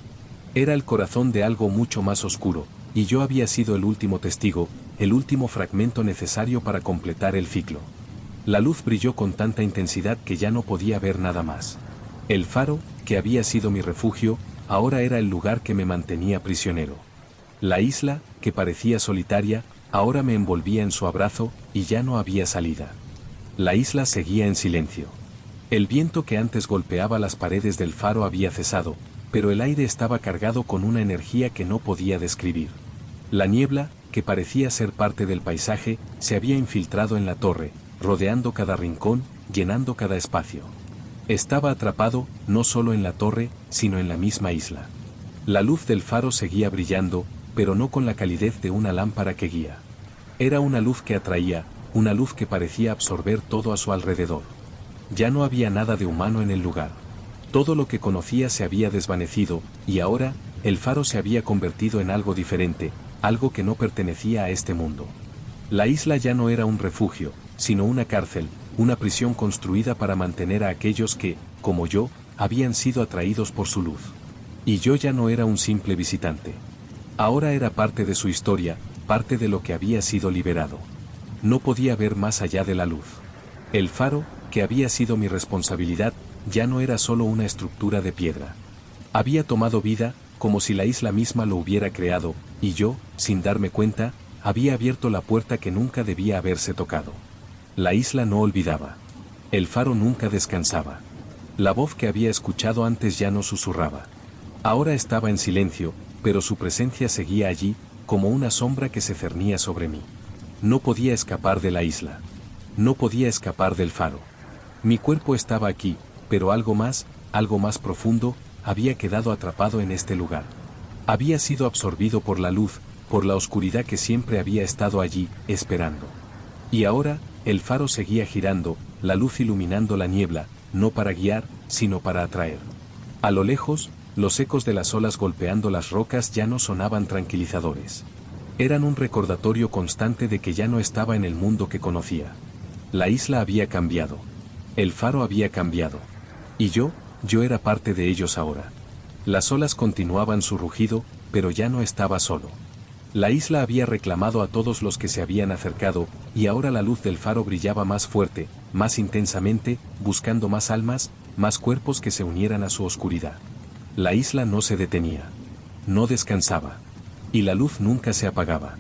Era el corazón de algo mucho más oscuro, y yo había sido el último testigo, el último fragmento necesario para completar el ciclo. La luz brilló con tanta intensidad que ya no podía ver nada más. El faro, que había sido mi refugio, ahora era el lugar que me mantenía prisionero. La isla, que parecía solitaria, ahora me envolvía en su abrazo, y ya no había salida. La isla seguía en silencio. El viento que antes golpeaba las paredes del faro había cesado, pero el aire estaba cargado con una energía que no podía describir. La niebla, que parecía ser parte del paisaje, se había infiltrado en la torre, rodeando cada rincón, llenando cada espacio. Estaba atrapado, no solo en la torre, sino en la misma isla. La luz del faro seguía brillando, pero no con la calidez de una lámpara que guía. Era una luz que atraía, una luz que parecía absorber todo a su alrededor. Ya no había nada de humano en el lugar. Todo lo que conocía se había desvanecido, y ahora, el faro se había convertido en algo diferente, algo que no pertenecía a este mundo. La isla ya no era un refugio, sino una cárcel, una prisión construida para mantener a aquellos que, como yo, habían sido atraídos por su luz. Y yo ya no era un simple visitante. Ahora era parte de su historia, parte de lo que había sido liberado. No podía ver más allá de la luz. El faro, que había sido mi responsabilidad, ya no era solo una estructura de piedra. Había tomado vida, como si la isla misma lo hubiera creado, y yo, sin darme cuenta, había abierto la puerta que nunca debía haberse tocado. La isla no olvidaba. El faro nunca descansaba. La voz que había escuchado antes ya no susurraba. Ahora estaba en silencio, pero su presencia seguía allí, como una sombra que se cernía sobre mí. No podía escapar de la isla. No podía escapar del faro. Mi cuerpo estaba aquí, pero algo más profundo, había quedado atrapado en este lugar. Había sido absorbido por la luz, por la oscuridad que siempre había estado allí, esperando. Y ahora, el faro seguía girando, la luz iluminando la niebla, no para guiar, sino para atraer. A lo lejos, los ecos de las olas golpeando las rocas ya no sonaban tranquilizadores. Eran un recordatorio constante de que ya no estaba en el mundo que conocía. La isla había cambiado. El faro había cambiado. Y yo era parte de ellos ahora. Las olas continuaban su rugido, pero ya no estaba solo. La isla había reclamado a todos los que se habían acercado, y ahora la luz del faro brillaba más fuerte, más intensamente, buscando más almas, más cuerpos que se unieran a su oscuridad. La isla no se detenía. No descansaba. Y la luz nunca se apagaba.